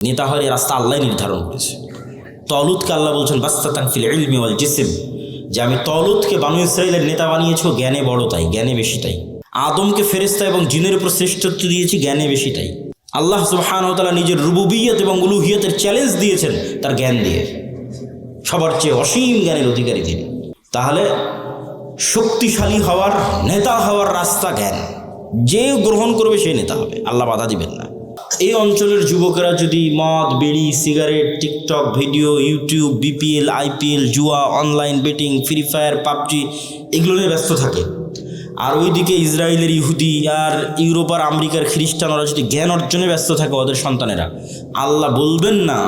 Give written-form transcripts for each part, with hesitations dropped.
নেতা হওয়ার এই রাস্তা আল্লাহ নির্ধারণ করেছে। তলুতকে আল্লাহ বলছেন বাস্তাতান ফিল ইলমি ওয়াল জিসম, যে আমি তলুতকে বানু ইসরাইলের নেতা বানিয়েছি, জ্ঞানে বড় তাই, জ্ঞানে বেশি তাই। আদমকে ফেরেশতা এবং জিনের উপর শ্রেষ্ঠত্ব দিয়েছি, জ্ঞানে বেশি তাই। আল্লাহ সুবহানাহু ওয়া তাআলা নিজের রুবুবিয়ত এবং উলুহিয়তের চ্যালেঞ্জ দিয়েছেন তার জ্ঞান দিয়ে, সবার চেয়ে অসীম জ্ঞানের অধিকারী তিনি। তাহলে শক্তিশালী হওয়ার, নেতা হওয়ার রাস্তা জ্ঞান। যে গ্রহণ করবে সে নেতা হবে, আল্লাহ বাধা দিবেন না। এই অঞ্চলের যুবকেরা যদি মদ, বিড়ি, cigarette, TikTok video, YouTube, BPL, IPL, জুয়া, online betting, Free Fire, PUBG এগুলো নিয়ে ব্যস্ত থাকে, আর ওইদিকে ইসরায়েলের ইহুদি আর ইউরোপ আর আমেরিকার খ্রিস্টানরা যদি জ্ঞান অর্জনে ব্যস্ত থাকে ওদের সন্তানেরা, আল্লাহ বলবেন না,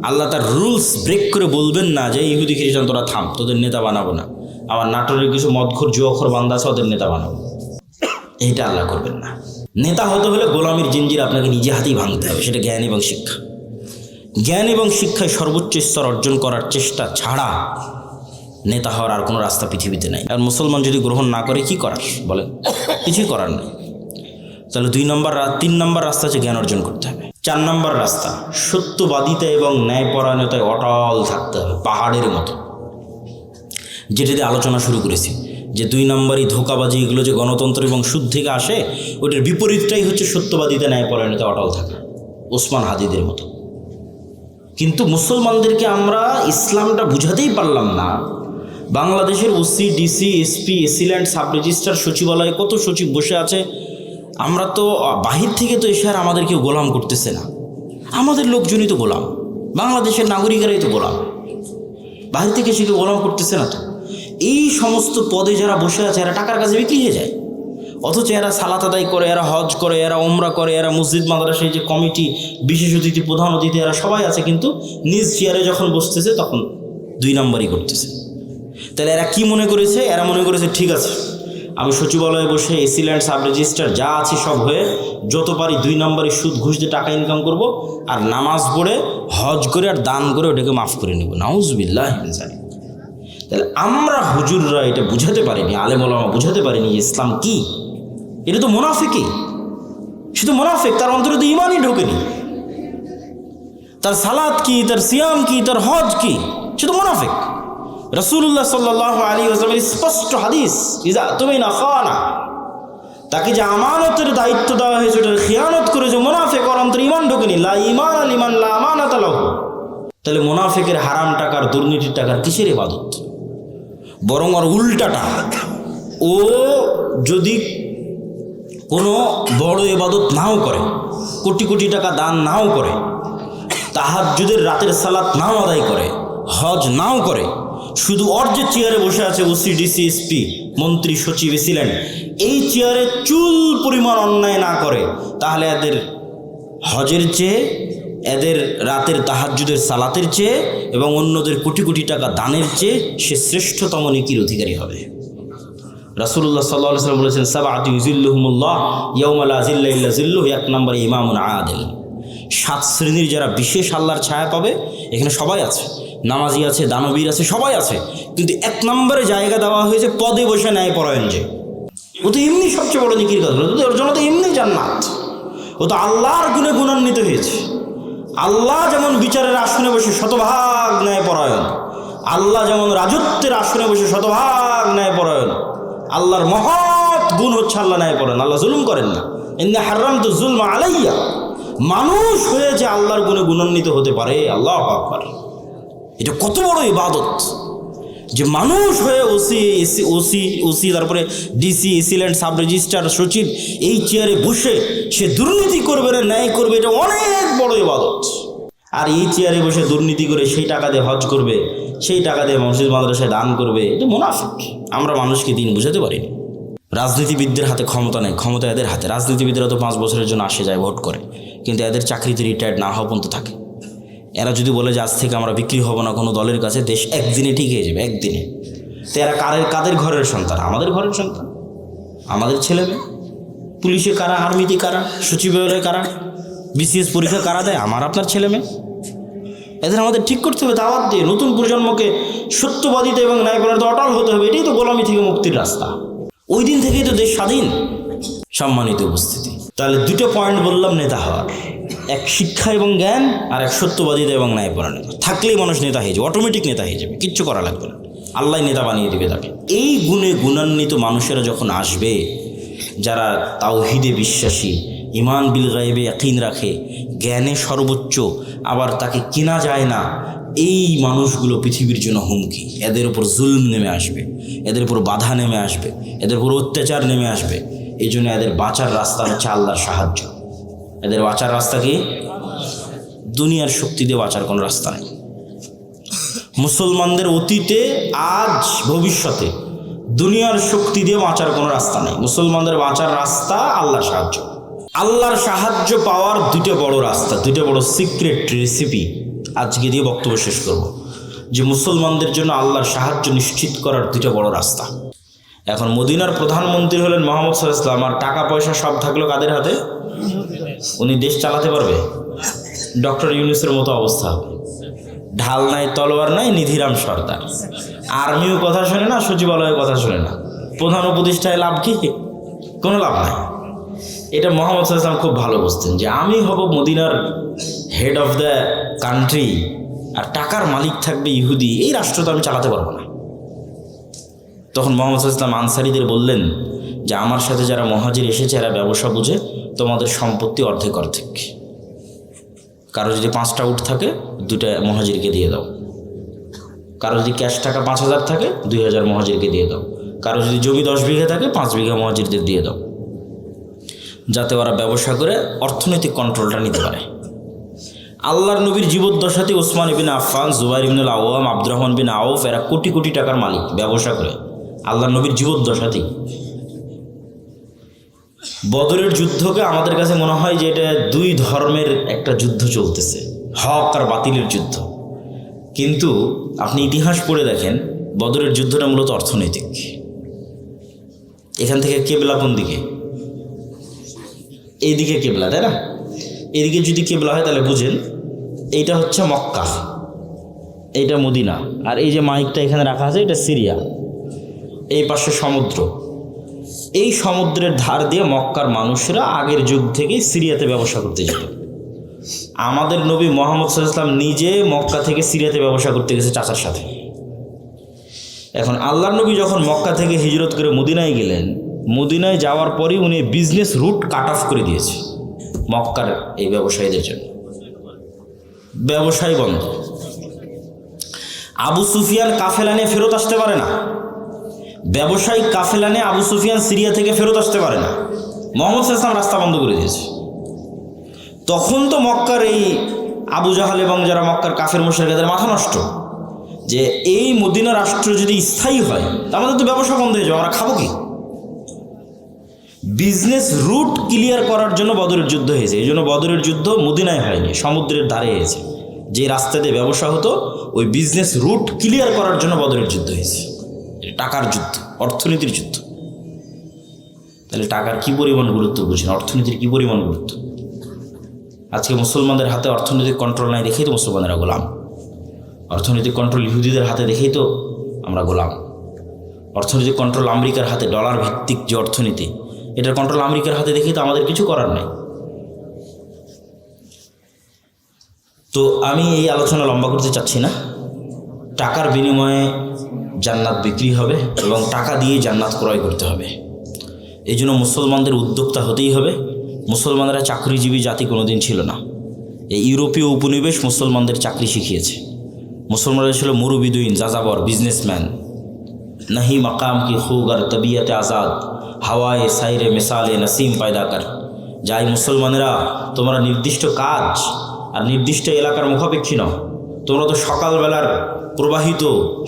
আল্লাহ তার রুলস ব্রেক করে বলবেন না যে ইহুদি খ্রিস্টান তোরা থাম, তোদের নেতা বানাবো না। আমার নাটোরের কিছু মদখোর জুয়াখোর বান্দা আছে, ওদের নেতা বানাবো, এইটা আল্লাহ করবেন না। নেতা হতে হলে গোলামির জিঞ্জির আপনাকে নিজে হাতেই ভাঙতে হবে, সেটা জ্ঞান এবং শিক্ষা। জ্ঞান এবং শিক্ষায় সর্বোচ্চ স্তর অর্জন করার চেষ্টা ছাড়া নেতা হওয়ার আর কোনো রাস্তা পৃথিবীতে নাই। আর মুসলমান যদি গ্রহণ না করে কি করার বলেন? কিছুই করার নেই। তাহলে 3 নম্বর রাস্তা হচ্ছে জ্ঞান অর্জন করতে হবে। 4 নম্বর রাস্তা সত্যবাদিতা এবং ন্যায়পরায়ণতায় অটল থাকতে হবে, পাহাড়ের মতো। যেটা দিয়ে আলোচনা শুরু করেছি যে 2 নম্বরই ধোঁকাবাজি, এগুলো যে গণতন্ত্র এবং সুদ থেকে আসে, ওইটার বিপরীতটাই হচ্ছে সত্যবাদিতা, ন্যায়পরায়ণতায় অটল থাকা, ওসমান হাদিদের মতো। কিন্তু মুসলমানদেরকে আমরা ইসলামটা বুঝাতেই পারলাম না। বাংলাদেশের OC, DC, SP, AC land, sub registrar, সচিবালয়ে কত সচিব বসে আছে। আমরা তো বাহির থেকে তো এসে আর আমাদের কেউ গোলাম করতেছে না, আমাদের লোকজনই তো গোলাম, বাংলাদেশের নাগরিকেরাই তো গোলাম, বাহির থেকে এসে কেউ গোলাম করতেছে না তো। এই সমস্ত পদে যারা বসে আছে এরা টাকার কাছে বিক্রি হয়ে যায়, অথচ এরা সালাত আদায় করে, এরা হজ করে, এরা ওমরা করে, এরা মসজিদ মাদ্রাসায় যে কমিটি, বিশেষ অতিথি, প্রধান অতিথি, এরা সবাই আছে, কিন্তু নিজ চেয়ারে যখন বসতেছে তখন 2 নম্বরই করতেছে। তাহলে এরা কি মনে করেছে? এরা মনে করেছে ঠিক আছে, আমি সচিবালয়ে বসে এসিল্যান্ড, সাব রেজিস্ট্রার যা আছে সব হয়ে যত পারি 2 নম্বরে সুদ ঘুষ দিয়ে টাকা ইনকাম করব, আর নামাজ পড়ে হজ করে আর দান করে ওটাকে মাফ করে নেব। নাউজুবিল্লাহ। তাহলে আমরা হুজুররা এটা বুঝাতে পারিনি, আলেম ওলামা বুঝাতে পারিনি যে ইসলাম কি। এটা তো মুনাফিকই, শুধু মুনাফিক, তার অন্তরে তো ইমানই ঢোকেনি। তার সালাত কি, তার সিয়াম কি, তার হজ কি, শুধু মুনাফিক। রাসূলুল্লাহ সাল্লাল্লাহু আলাইহি ওয়াসাল্লামের স্পষ্ট হাদিস, ইজা তুমিনা খানা, তাকে যে আমানতের দায়িত্ব দেওয়া হয়েছে ওটার খিয়ানত করে যে মুনাফিক, ওর অন্তরে ইমান ঢোকেনি। লা ঈমানা লিমান লা আমানাতা লাহু। তাহলে মুনাফিকের হারাম টাকার, দুর্নীতির টাকার কিসের ইবাদত? বরং ওর উল্টাটা, ও যদি কোনো বড় ইবাদত নাও করে, কোটি কোটি টাকা দান নাও করে, তাহাজ্জুদের রাতের সালাত নাও আদায় করে, হজ নাও করে, শুধু ওর যে চেয়ারে বসে আছে ওসি, ডিসি, এসপি, মন্ত্রী, সচিব, এসিল্যান্ড, এই চেয়ারে চুল পরিমাণ অন্যায় না করে, তাহলে এদের হজের চেয়ে, এদের রাতের তাহাজ্জুদের সালাতের চেয়ে এবং অন্যদের কোটি কোটি টাকা দানের চেয়ে সে শ্রেষ্ঠতম নেকির অধিকারী হবে। রাসূলুল্লাহ সাল্লাল্লাহু আলাইহি ওয়াসাল্লাম বলেছেন, সাবআতু ইযিল্লুহুমুল্লাহ ইয়াওমা লা যিল্লা ইল্লা যিল্লুহু। 1 নম্বরে ইমামুন আদিল। 7 শ্রেণীর যারা বিশেষ আল্লাহর ছায়া পাবে, এখানে সবাই আছে, নামাজি আছে, দানবীর আছে, সবাই আছে। কিন্তু 1 নম্বরে জায়গা দেওয়া হয়েছে পদে বসে ন্যায়পরায়ণ, যে ও তো এমনি সবচেয়ে বড় নেকির কাজ, ওর জন্য তো এমনি জান্নাত। ও তো আল্লাহর গুণে গুণান্বিত হয়েছে। আল্লাহ যেমন বিচারের আসনে বসে শতভাগ ন্যায়পরায়ণ, আল্লাহ যেমন রাজত্বের আসনে বসে শতভাগ ন্যায়পরায়ণ, আল্লাহর মহৎ গুণ হচ্ছে আল্লাহ ন্যায়পরায়ণ, আল্লাহ জুলুম করেন না। ইন্না হারামতু যুলমা আলাইয়া। মানুষ হয়ে যে আল্লাহর গুণে গুণান্বিত হতে পারে, আল্লাহু আকবার, এটা কত বড় ইবাদত যে মানুষ হয়ে ওসি তারপরে ডিসি, এসিল্যান্ড, সাব রেজিস্ট্রার, সচিব, এই চেয়ারে বসে সে দুর্নীতি করবে না, ন্যায় করবে, এটা অনেক বড় ইবাদত। আর এই চেয়ারে বসে দুর্নীতি করে সেই টাকা দিয়ে হজ করবে, সেই টাকা দিয়ে মসজিদ মাদ্রাসায় দান করবে, এটা মুনাফিক। আমরা মানুষকে দিন বুঝাতে পারিনি। রাজনীতিবিদদের হাতে ক্ষমতা নেই, ক্ষমতা এদের হাতে। রাজনীতিবিদরা তো 5 বছরের জন্য আসে যায়, ভোট করে, কিন্তু এদের চাকরিতে রিটায়ার্ড না হওয়া পর্যন্ত থাকে। এরা যদি বলে যে আজ থেকে আমরা বিক্রি হব না কোনো দলের কাছে, দেশ একদিনে ঠিক হয়ে যাবে, একদিনে। তো এরা কাদের ঘরের সন্তান? আমাদের ঘরের সন্তান, আমাদের ছেলে মেয়ে। পুলিশে কারা, আর্মিতে কারা, সচিবালয়ে কারা, বিসিএস পরীক্ষা কারা দেয়? আমার আপনার ছেলে মেয়ে। এদের আমাদের ঠিক করতে হবে, দাওয়াত দিয়ে নতুন প্রজন্মকে সত্যবাদিতা এবং ন্যায়পরায়ণতা অটল হতে হবে। এটাই তো গোলামি থেকে মুক্তির রাস্তা। ওই দিন থেকেই তো দেশ স্বাধীন। সম্মানিত উপস্থিতি, তাহলে দুটো পয়েন্ট বললাম নেতা হওয়ার, এক শিক্ষা এবং জ্ঞান, আর এক সত্যবাদিতা এবং ন্যায়পরায়ণতা। থাকলেই মানুষ নেতা হয়ে যাবে, অটোমেটিক নেতা হয়ে যাবে, কিচ্ছু করা লাগবে না, আল্লাহ নেতা বানিয়ে দিবে তাকে। এই গুণে গুণান্বিত মানুষেরা যখন আসবে, যারা তাওহীদে বিশ্বাসী, ইমান বিল গায়বে ইয়াকিন রাখে, জ্ঞানে সর্বোচ্চ, আবার তাকে কেনা যায় না, এই মানুষগুলো পৃথিবীর জন্য হুমকি। এদের উপর জুলম নেমে আসবে, এদের উপর বাধা নেমে আসবে, এদের উপর অত্যাচার নেমে আসবে। এই জন্য এদের বাঁচার রাস্তা হচ্ছে আল্লাহর সাহায্য। এদের বাঁচার রাস্তা কি? দুনিয়ার শক্তি দিয়ে বাঁচার কোনো রাস্তা নেই। মুসলমানদের অতীতে, আজ, ভবিষ্যতে দুনিয়ার শক্তি দিয়ে বাঁচার কোনো রাস্তা নেই। মুসলমানদের বাঁচার রাস্তা আল্লাহর সাহায্য। আল্লাহর সাহায্য পাওয়ার দুটো বড় রাস্তা, দুটো বড় সিক্রেট রেসিপি আজকে দিয়ে বক্তব্য শেষ করব, যে মুসলমানদের জন্য আল্লাহর সাহায্য নিশ্চিত করার দুটো বড় রাস্তা। এখন মদিনার প্রধানমন্ত্রী হলেন মুহাম্মদ সাল্লাল্লাহু আলাইহি ওয়াসাল্লাম, আর টাকা পয়সা সব থাকলো কাদের হাতে? উনি দেশ চালাতে পারবে? ডক্টর ইউনূসের মতো অবস্থা হবে। ঢাল নাই, তলোয়ার নাই, নিধিরাম সর্দার। আর্মিও কথা শোনে না, সচিবালয়ের কথা শোনে না, প্রধান উপদেষ্টায় লাভ কি? কোনো লাভ নাই। এটা মুহাম্মদ সাল্লাল্লাহু আলাইহি ওয়াসাল্লাম খুব ভালো বুঝতেন, যে আমি হব মদিনার হেড অফ দ্য কান্ট্রি, আর টাকার মালিক থাকবে ইহুদি, এই রাষ্ট্র তো আমি চালাতে পারবো না। তখন মুহাম্মদ সাল্লাল্লাহু আলাইহি ওয়াসাল্লাম আনসারীদের বললেন যে আমার সাথে যারা মুহাজির এসেছে এরা ব্যবসা বুঝে, তোমাদের সম্পত্তি অর্ধেক অর্ধেক। কারো যদি 5টা উট থাকে 2টা মুহাজিরকে দিয়ে দাও, কারো যদি ক্যাশ টাকা 5,000 থাকে 2,000 মুহাজিরকে দিয়ে দাও, কারো যদি জমি 10 বিঘা থাকে 5 বিঘা মুহাজিরদের দিয়ে দাও, যাতে ওরা ব্যবসা করে অর্থনৈতিক কন্ট্রোলটা নিতে পারে। আল্লাহর নবীর জীবদ্দশাতে ওসমান ইবনে আফফান, জুবাইর ইবনে আওয়াম, আব্দুর রহমান বিন আউফ এরা কোটি কোটি টাকার মালিক ব্যবসা করে, আল্লাহর নবীর জীবদ্দশাতেই। বদরের যুদ্ধকে আমাদের কাছে মনে হয় যে এটা দুই ধর্মের একটা যুদ্ধ চলতেছে, হক আর বাতিলের যুদ্ধ, কিন্তু আপনি ইতিহাস পড়ে দেখেন বদরের যুদ্ধটা মূলত অর্থনৈতিক। এখান থেকে কেবলা কোন দিকে? এইদিকে কেবলা, তাই না? এদিকে যদি কেবলা হয় তাহলে বুঝেন এইটা হচ্ছে মক্কা, এইটা মদিনা, আর এই যে মাইকটা এখানে রাখা আছে এটা সিরিয়া, এই পাশে সমুদ্র। এই সমুদ্রের ধার দিয়ে মক্কার মানুষরা আগের যুগ থেকেই সিরিয়াতে ব্যবসা করতে যেত। আমাদের নবী মুহাম্মদ সাল্লাল্লাহু আলাইহি ওয়াসাল্লাম নিজে মক্কা থেকে সিরিয়াতে ব্যবসা করতে গেছে চাচার সাথে। এখন আল্লাহর নবী যখন মক্কা থেকে হিজরত করে মদিনায় গেলেন, মদিনায় যাওয়ার পরই উনি বিজনেস রুট কাট অফ করে দিয়েছে মক্কার এই ব্যবসায়ীদের জন্য, ব্যবসায় বন্ধ। আবু সুফিয়ান কাফেলা নিয়ে ফেরত আসতে পারে না, ব্যবসায়িক কাফেলা নিয়ে আবু সুফিয়ান সিরিয়া থেকে ফেরত আসতে পারে না, মুহাম্মদ সাল্লাল্লাহু আলাইহি ওয়াসাল্লাম রাস্তা বন্ধ করে দিয়েছে। তখন তো মক্কার এই আবু জাহাল এবং যারা মক্কার কাফের মুশরিক এদের মাথা নষ্ট, যে এই মদিনা রাষ্ট্র যদি স্থায়ী হয় আমাদের তো ব্যবসা বন্ধ হয়ে যাবে, আমরা খাবো কি? বিজনেস রুট ক্লিয়ার করার জন্য বদরের যুদ্ধ হয়েছে। এই জন্য বদরের যুদ্ধ মদিনায় হয়নি, সমুদ্রের ধারে হয়েছে। যে রাস্তা দিয়ে ব্যবসা হতো ওই বিজনেস রুট ক্লিয়ার করার জন্য বদরের যুদ্ধ হয়েছে। টাকার যুদ্ধ, অর্থনীতির যুদ্ধ। তাহলে টাকার কি পরিমাণ গুরুত্ব বুঝেন, অর্থনীতির কি পরিমাণ গুরুত্ব। আজকে মুসলমানদের হাতে অর্থনৈতিক কন্ট্রোল নাই দেখেই তো মুসলমানেরা গোলাম, অর্থনৈতিক কন্ট্রোল ইহুদিদের হাতে দেখেই তো আমরা গোলাম। অর্থনৈতিক কন্ট্রোল আমেরিকার হাতে, ডলার ভিত্তিক যে অর্থনীতি, এটার কন্ট্রোল আমেরিকার হাতে দেখেই তো আমাদের কিছু করার নেই। তো আমি এই আলোচনা লম্বা করতে চাচ্ছি না। টাকার বিনিময়ে জান্নাত বিক্রি হবে এবং টাকা দিয়ে জান্নাত ক্রয় করতে হবে। এই জন্য মুসলমানদের উদ্যোক্তা হতেই হবে। মুসলমানরা চাকরিজীবী জাতি কোনোদিন ছিল না। এই ইউরোপীয় উপনিবেশ মুসলমানদের চাকরি শিখিয়েছে। মুসলমানরা ছিল মুরুবিদুইন, যাযাবর, বিজনেসম্যান। নাহি মাকাম কি খুগার তবিয়তে আজাদ, হাওয়ায়ে সাইরে মিসালে নসিম পায়দা কর। যাই মুসলমানেরা, তোমরা নির্দিষ্ট কাজ আর নির্দিষ্ট এলাকার মুখাপেক্ষী নও। তোমরা তো সকালবেলার প্রবাহিত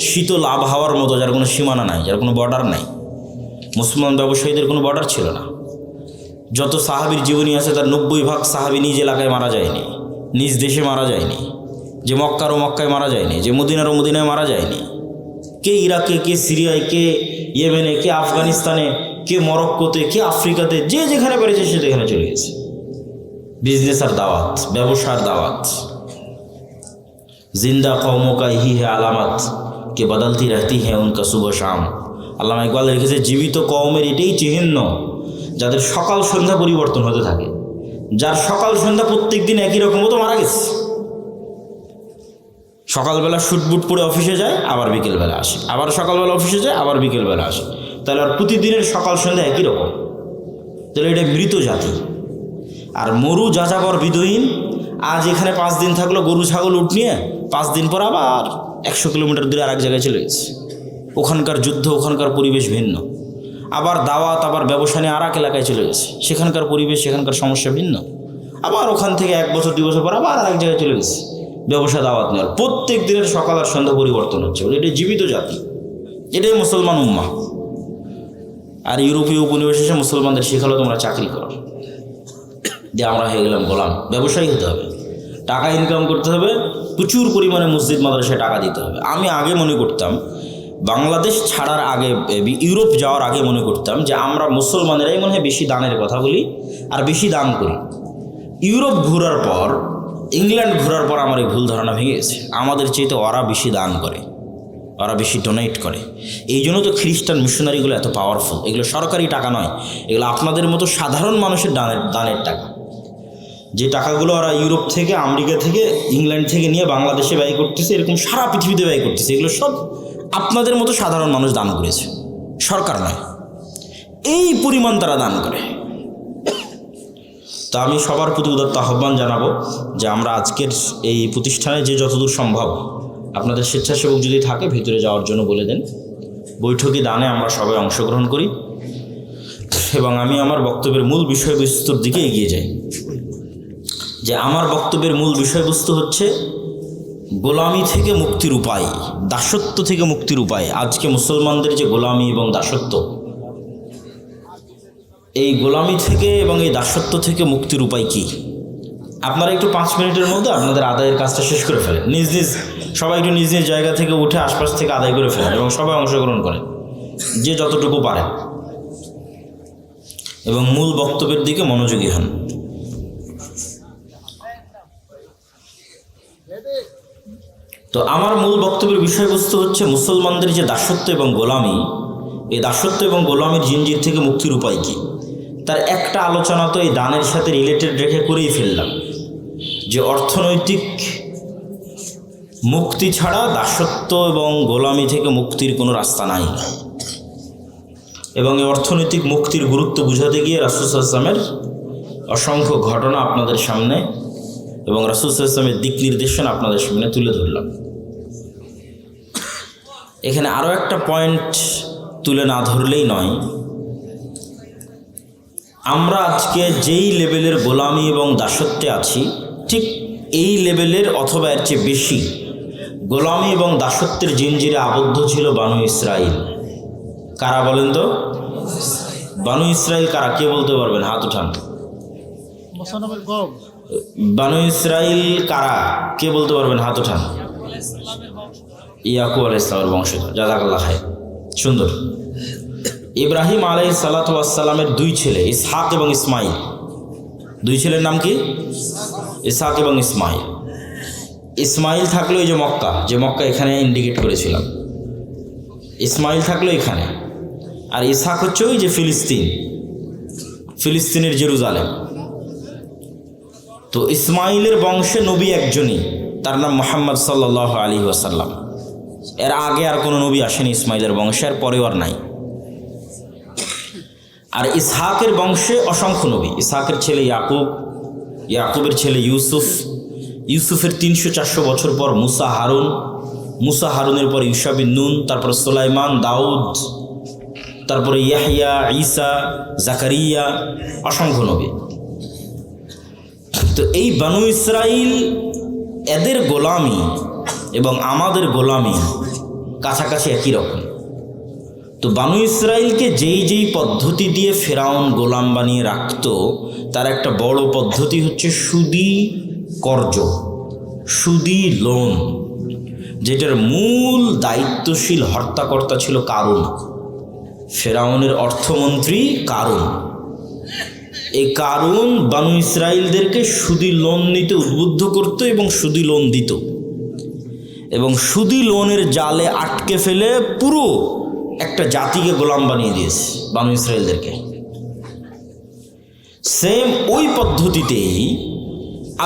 শীতল আবহাওয়ার মতো, যার কোনো সীমানা নাই, যার কোনো বর্ডার নাই। মুসলমান ব্যবসায়ীদের কোনো বর্ডার ছিল না। যত সাহাবীর জীবনী আছে তার 90% সাহাবী নিজ এলাকায় মারা যায়নি, নিজ দেশে মারা যায়নি। যে মক্কার ও মক্কায় মারা যায়নি, যে মদিনার ও মদিনায় মারা যায়নি। কে ইরাকে, কে সিরিয়ায়, কে ইয়েমেনে, কে আফগানিস্তানে, কে মরক্কোতে, কে আফ্রিকাতে, যে যেখানে পেরেছে সে যেখানে চলে গেছে। বিজনেস আর দাওয়াত, ব্যবসার দাওয়াত। জিন্দা কওমোं का यही है আলামত কে বদলতি रहती है उनका सुबह शाम। আল্লামা ইকবাল লিখেছে, জীবিত কওমের এটাই চিহ্ন যাদের সকাল সন্ধ্যা পরিবর্তন হতে থাকে, যার সকাল সন্ধ্যা প্রত্যেক দিন একই রকম তো মারা গেছে। সকালবেলা শুটবুট পরে অফিসে যায়, আবার বিকেলবেলা আসে, আবার সকালবেলা অফিসে যায়, আবার বিকেলবেলা আসে, তাহলে আর প্রতিদিনের সকাল সন্ধ্যা একই রকম, তাহলে এটা মৃত জাতি। আর মরু যাযাবর বিদহীন, আজ এখানে 5 দিন থাকলো গরু ছাগল উঠ নিয়ে, 5 দিন পর আবার 100 কিলোমিটার দূরে আর এক জায়গায় চলে গেছে। ওখানকার যুদ্ধ, ওখানকার পরিবেশ ভিন্ন। আবার দাওয়াত, আবার ব্যবসা নিয়ে আর এক এলাকায় চলে গেছে, সেখানকার পরিবেশ, সেখানকার সমস্যা ভিন্ন। আবার ওখান থেকে 1 বছর 2 বছর পর আবার আর এক জায়গায় চলে গেছে ব্যবসা দাওয়াত নেওয়ার। প্রত্যেক দিনের সকাল আর সন্ধ্যা পরিবর্তন হচ্ছে, এটাই জীবিত জাতি, এটাই মুসলমান উম্মাহ। আর ইউরোপীয় উপনিবেশে মুসলমানদের শেখালো তোমরা চাকরি করো, যে আমরা হয়ে গেলাম গোলাম। ব্যবসায়ী হতে হবে, টাকা ইনকাম করতে হবে, প্রচুর পরিমাণে মসজিদ মাদ্রাসায় টাকা দিতে হবে। আমি আগে মনে করতাম, বাংলাদেশ ছাড়ার আগে, ইউরোপ যাওয়ার আগে মনে করতাম যে আমরা মুসলমানেরাই মনে হয় বেশি দানের কথা বলি আর বেশি দান করি। ইউরোপ ঘোরার পর, ইংল্যান্ড ঘোরার পর আমার এই ভুল ধারণা ভেঙে গেছে। আমাদের চাইতে ওরা বেশি দান করে, ওরা বেশি ডোনেট করে। এই জন্য তো খ্রিস্টান মিশনারিগুলো এত পাওয়ারফুল। এগুলো সরকারি টাকা নয়, এগুলো আপনাদের মতো সাধারণ মানুষের দানের টাকা। যে টাকাগুলো ওরা ইউরোপ থেকে, আমেরিকা থেকে, ইংল্যান্ড থেকে নিয়ে বাংলাদেশে ব্যয় করতেছে, এরকম সারা পৃথিবীতে ব্যয় করতেছে, এগুলো সব আপনাদের মতো সাধারণ মানুষ দান করেছে, সরকার নয়। এই পরিমাণ তারা দান করে। তা আমি সবার প্রতি উদাত্ত আহ্বান জানাবো যে আমরা আজকের এই প্রতিষ্ঠানে যে যতদূর সম্ভব আপনাদের স্বেচ্ছাসেবক যদি থাকে ভিতরে যাওয়ার জন্য বলে দেন। বৈঠকে দানে আমরা সবাই অংশগ্রহণ করি এবং আমি আমার বক্তব্যের মূল বিষয়বস্তুর দিকে এগিয়ে যাই। যে আমার বক্তব্যের মূল বিষয়বস্তু হচ্ছে গোলামি থেকে মুক্তির উপায়, দাসত্ব থেকে মুক্তির উপায়। আজকে মুসলমানদের যে গোলামি এবং দাসত্ব, এই গোলামি থেকে এবং এই দাসত্ব থেকে মুক্তির উপায় কি? আপনারা একটু 5 মিনিটের মধ্যে আপনাদের আদায়ের কাজটা শেষ করে ফেলেন। সবাই একটু নিজ নিজ জায়গা থেকে উঠে আশপাশ থেকে আদায় করে ফেলেন এবং সবাই অংশগ্রহণ করেন যে যতটুকু পারেন, এবং মূল বক্তব্যের দিকে মনোযোগী হন। তো আমার মূল বক্তব্যের বিষয়বস্তু হচ্ছে মুসলমানদের যে দাসত্ব এবং গোলামি, এই দাসত্ব এবং গোলামির জিনজির থেকে মুক্তির উপায় কি। তার একটা আলোচনা তো এই দানের সাথে রিলেটেড রেখে করেই ফেললাম, যে অর্থনৈতিক মুক্তি ছাড়া দাসত্ব এবং গোলামি থেকে মুক্তির কোনো রাস্তা নাই। এবং এই অর্থনৈতিক মুক্তির গুরুত্ব বুঝাতে গিয়ে রাসূল সাল্লাল্লাহু আলাইহি ওয়াসাল্লামের অসংখ্য ঘটনা আপনাদের সামনে এবং রাসূল সাল্লাল্লাহু আলাইহি ওয়াসাল্লামের দিক নির্দেশনা আপনাদের সামনে তুলে ধরলাম। এখানে আরও একটা পয়েন্ট তুলে না ধরলেই নয়। আমরা আজকে যেই লেভেলের গোলামি এবং দাসত্বে আছি, ঠিক এই লেভেলের অথবা এর চেয়ে বেশি গোলামি এবং দাসত্বের জিনজিরে আবদ্ধ ছিল বানু ইসরাইল। কারা বলেন তো? বানু ইসরাইল কারা? কে বলতে পারবেন? হাত উঠান। বানু ইসরাইল কারা? কে বলতে পারবেন? হাত উঠান। ইয়াকুব আলাইহিস সালামের বংশধর। জাযাকাল্লাহ খায়র, সুন্দর। ইব্রাহিম আলাইহিস সালাতু ওয়াস সালামের 2 ছেলে, ইসহাক এবং ইসমাইল। 2 ছেলের নাম কি? ইসহাক এবং ইসমাইল। ইসমাইল থাকলো এই যে মক্কা এখানে ইন্ডিকেট করেছিলাম, ইসমাইল থাকলো এখানে। আর ইসহাক হচ্ছে ওই যে ফিলিস্তিনের জেরুজালেম। তো ইসমাইলের বংশে নবী একজনই, তার নাম মুহাম্মদ সাল্লাল্লাহু আলাইহি ওয়াসাল্লাম। এর আগে আর কোনো নবী আসেনি ইসমাইলের বংশে, আর পরেও আর নাই। আর ইসহাকের বংশে অসংখ্য নবী। ইসহাকের ছেলে ইয়াকুব, ইয়াকুবের ছেলে ইউসুফ, ইউসুফের 300-400 বছর পর মুসা হারুনের পর ইউশা বিন নুন, তারপর সুলাইমান, দাউদ, তারপরে ইয়াহইয়া, ঈসা, জাকারিয়া, অসংখ্য নবী। তো এই বানু ইসরাইল, এদের গোলামি এবং আমাদের গোলামি কাছাকাছি একই রকম। তো বানু ইসরাইলকে যেই পদ্ধতি দিয়ে ফেরাউন গোলাম বানিয়ে রাখত, তার একটা বড় পদ্ধতি হচ্ছে সুদি কর্জ, সুদি লোন, যেটার মূল দায়িত্বশীল হর্তাকর্তা ছিল কারুন, ফেরাউনের অর্থমন্ত্রী কারুন। এই কারুন বানু ইসরাইলদেরকে সুদি লোন নিতে উদ্বুদ্ধ করত এবং সুদি লোন দিত, এবং সুদি লোনের জালে আটকে ফেলে পুরো একটা জাতিকে গোলাম বানিয়ে দিয়েছে বানু ইসরাইলদেরকে। সেম ওই পদ্ধতিতেই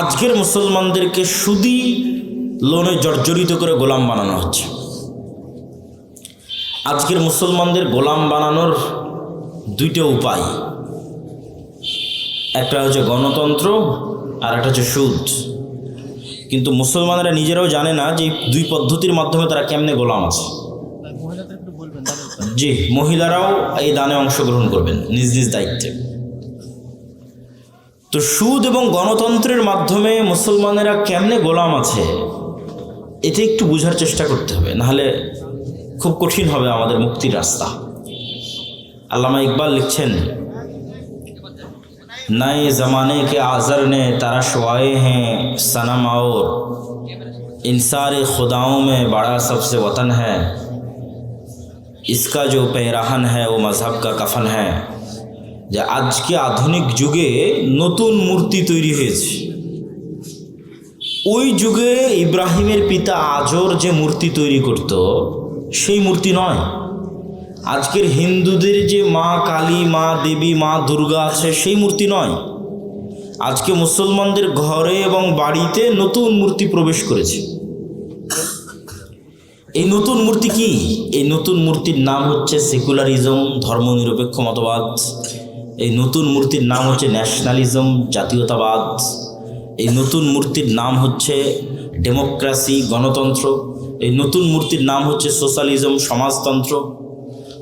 আজকের মুসলমানদেরকে সুদি লোনে জর্জরিত করে গোলাম বানানো হচ্ছে। আজকের মুসলমানদের গোলাম বানানোর দুইটা উপায়, একটা হচ্ছে গণতন্ত্র আর একটা হচ্ছে সুদ। কিন্তু মুসলমানেরা নিজেরাও জানে না যে দুই পদ্ধতির মাধ্যমে তারা কেমনে গোলাম আছে। জি, মহিলারাও এই দানে অংশগ্রহণ করবেন নিজ নিজ দায়িত্বে। তো সুদ এবং গণতন্ত্রের মাধ্যমে মুসলমানেরা কেমনে গোলাম আছে এটা একটু বোঝার চেষ্টা করতে হবে, নাহলে খুব কঠিন হবে আমাদের মুক্তির রাস্তা। আল্লামা ইকবাল লিখছেন, नए ज़माने के आज़र ने तरशवाए हैं सनम और इंसार खुदाओं में बड़ा सबसे वतन है, इसका जो पैराहन है वो मजहब का कफन है। যে আজকে আধুনিক যুগে নতুন মূর্তি তৈরি হয়েছে, ওই যুগে ইব্রাহিমের পিতা আজর যে মূর্তি তৈরি করত সেই মূর্তি নয়। আজকের হিন্দুদের যে মা কালী, মা দেবী, মা দুর্গা আছে সেই মূর্তি নয়। আজকে মুসলমানদের ঘরে এবং বাড়িতে নতুন মূর্তি প্রবেশ করেছে। এই নতুন মূর্তি কি? এই নতুন মূর্তির নাম হচ্ছে সেকুলারিজম, ধর্মনিরপেক্ষ মতবাদ। এই নতুন মূর্তির নাম হচ্ছে ন্যাশনালিজম, জাতীয়তাবাদ। এই নতুন মূর্তির নাম হচ্ছে ডেমোক্রেসি, গণতন্ত্র। এই নতুন মূর্তির নাম হচ্ছে সোশ্যালিজম, সমাজতন্ত্র।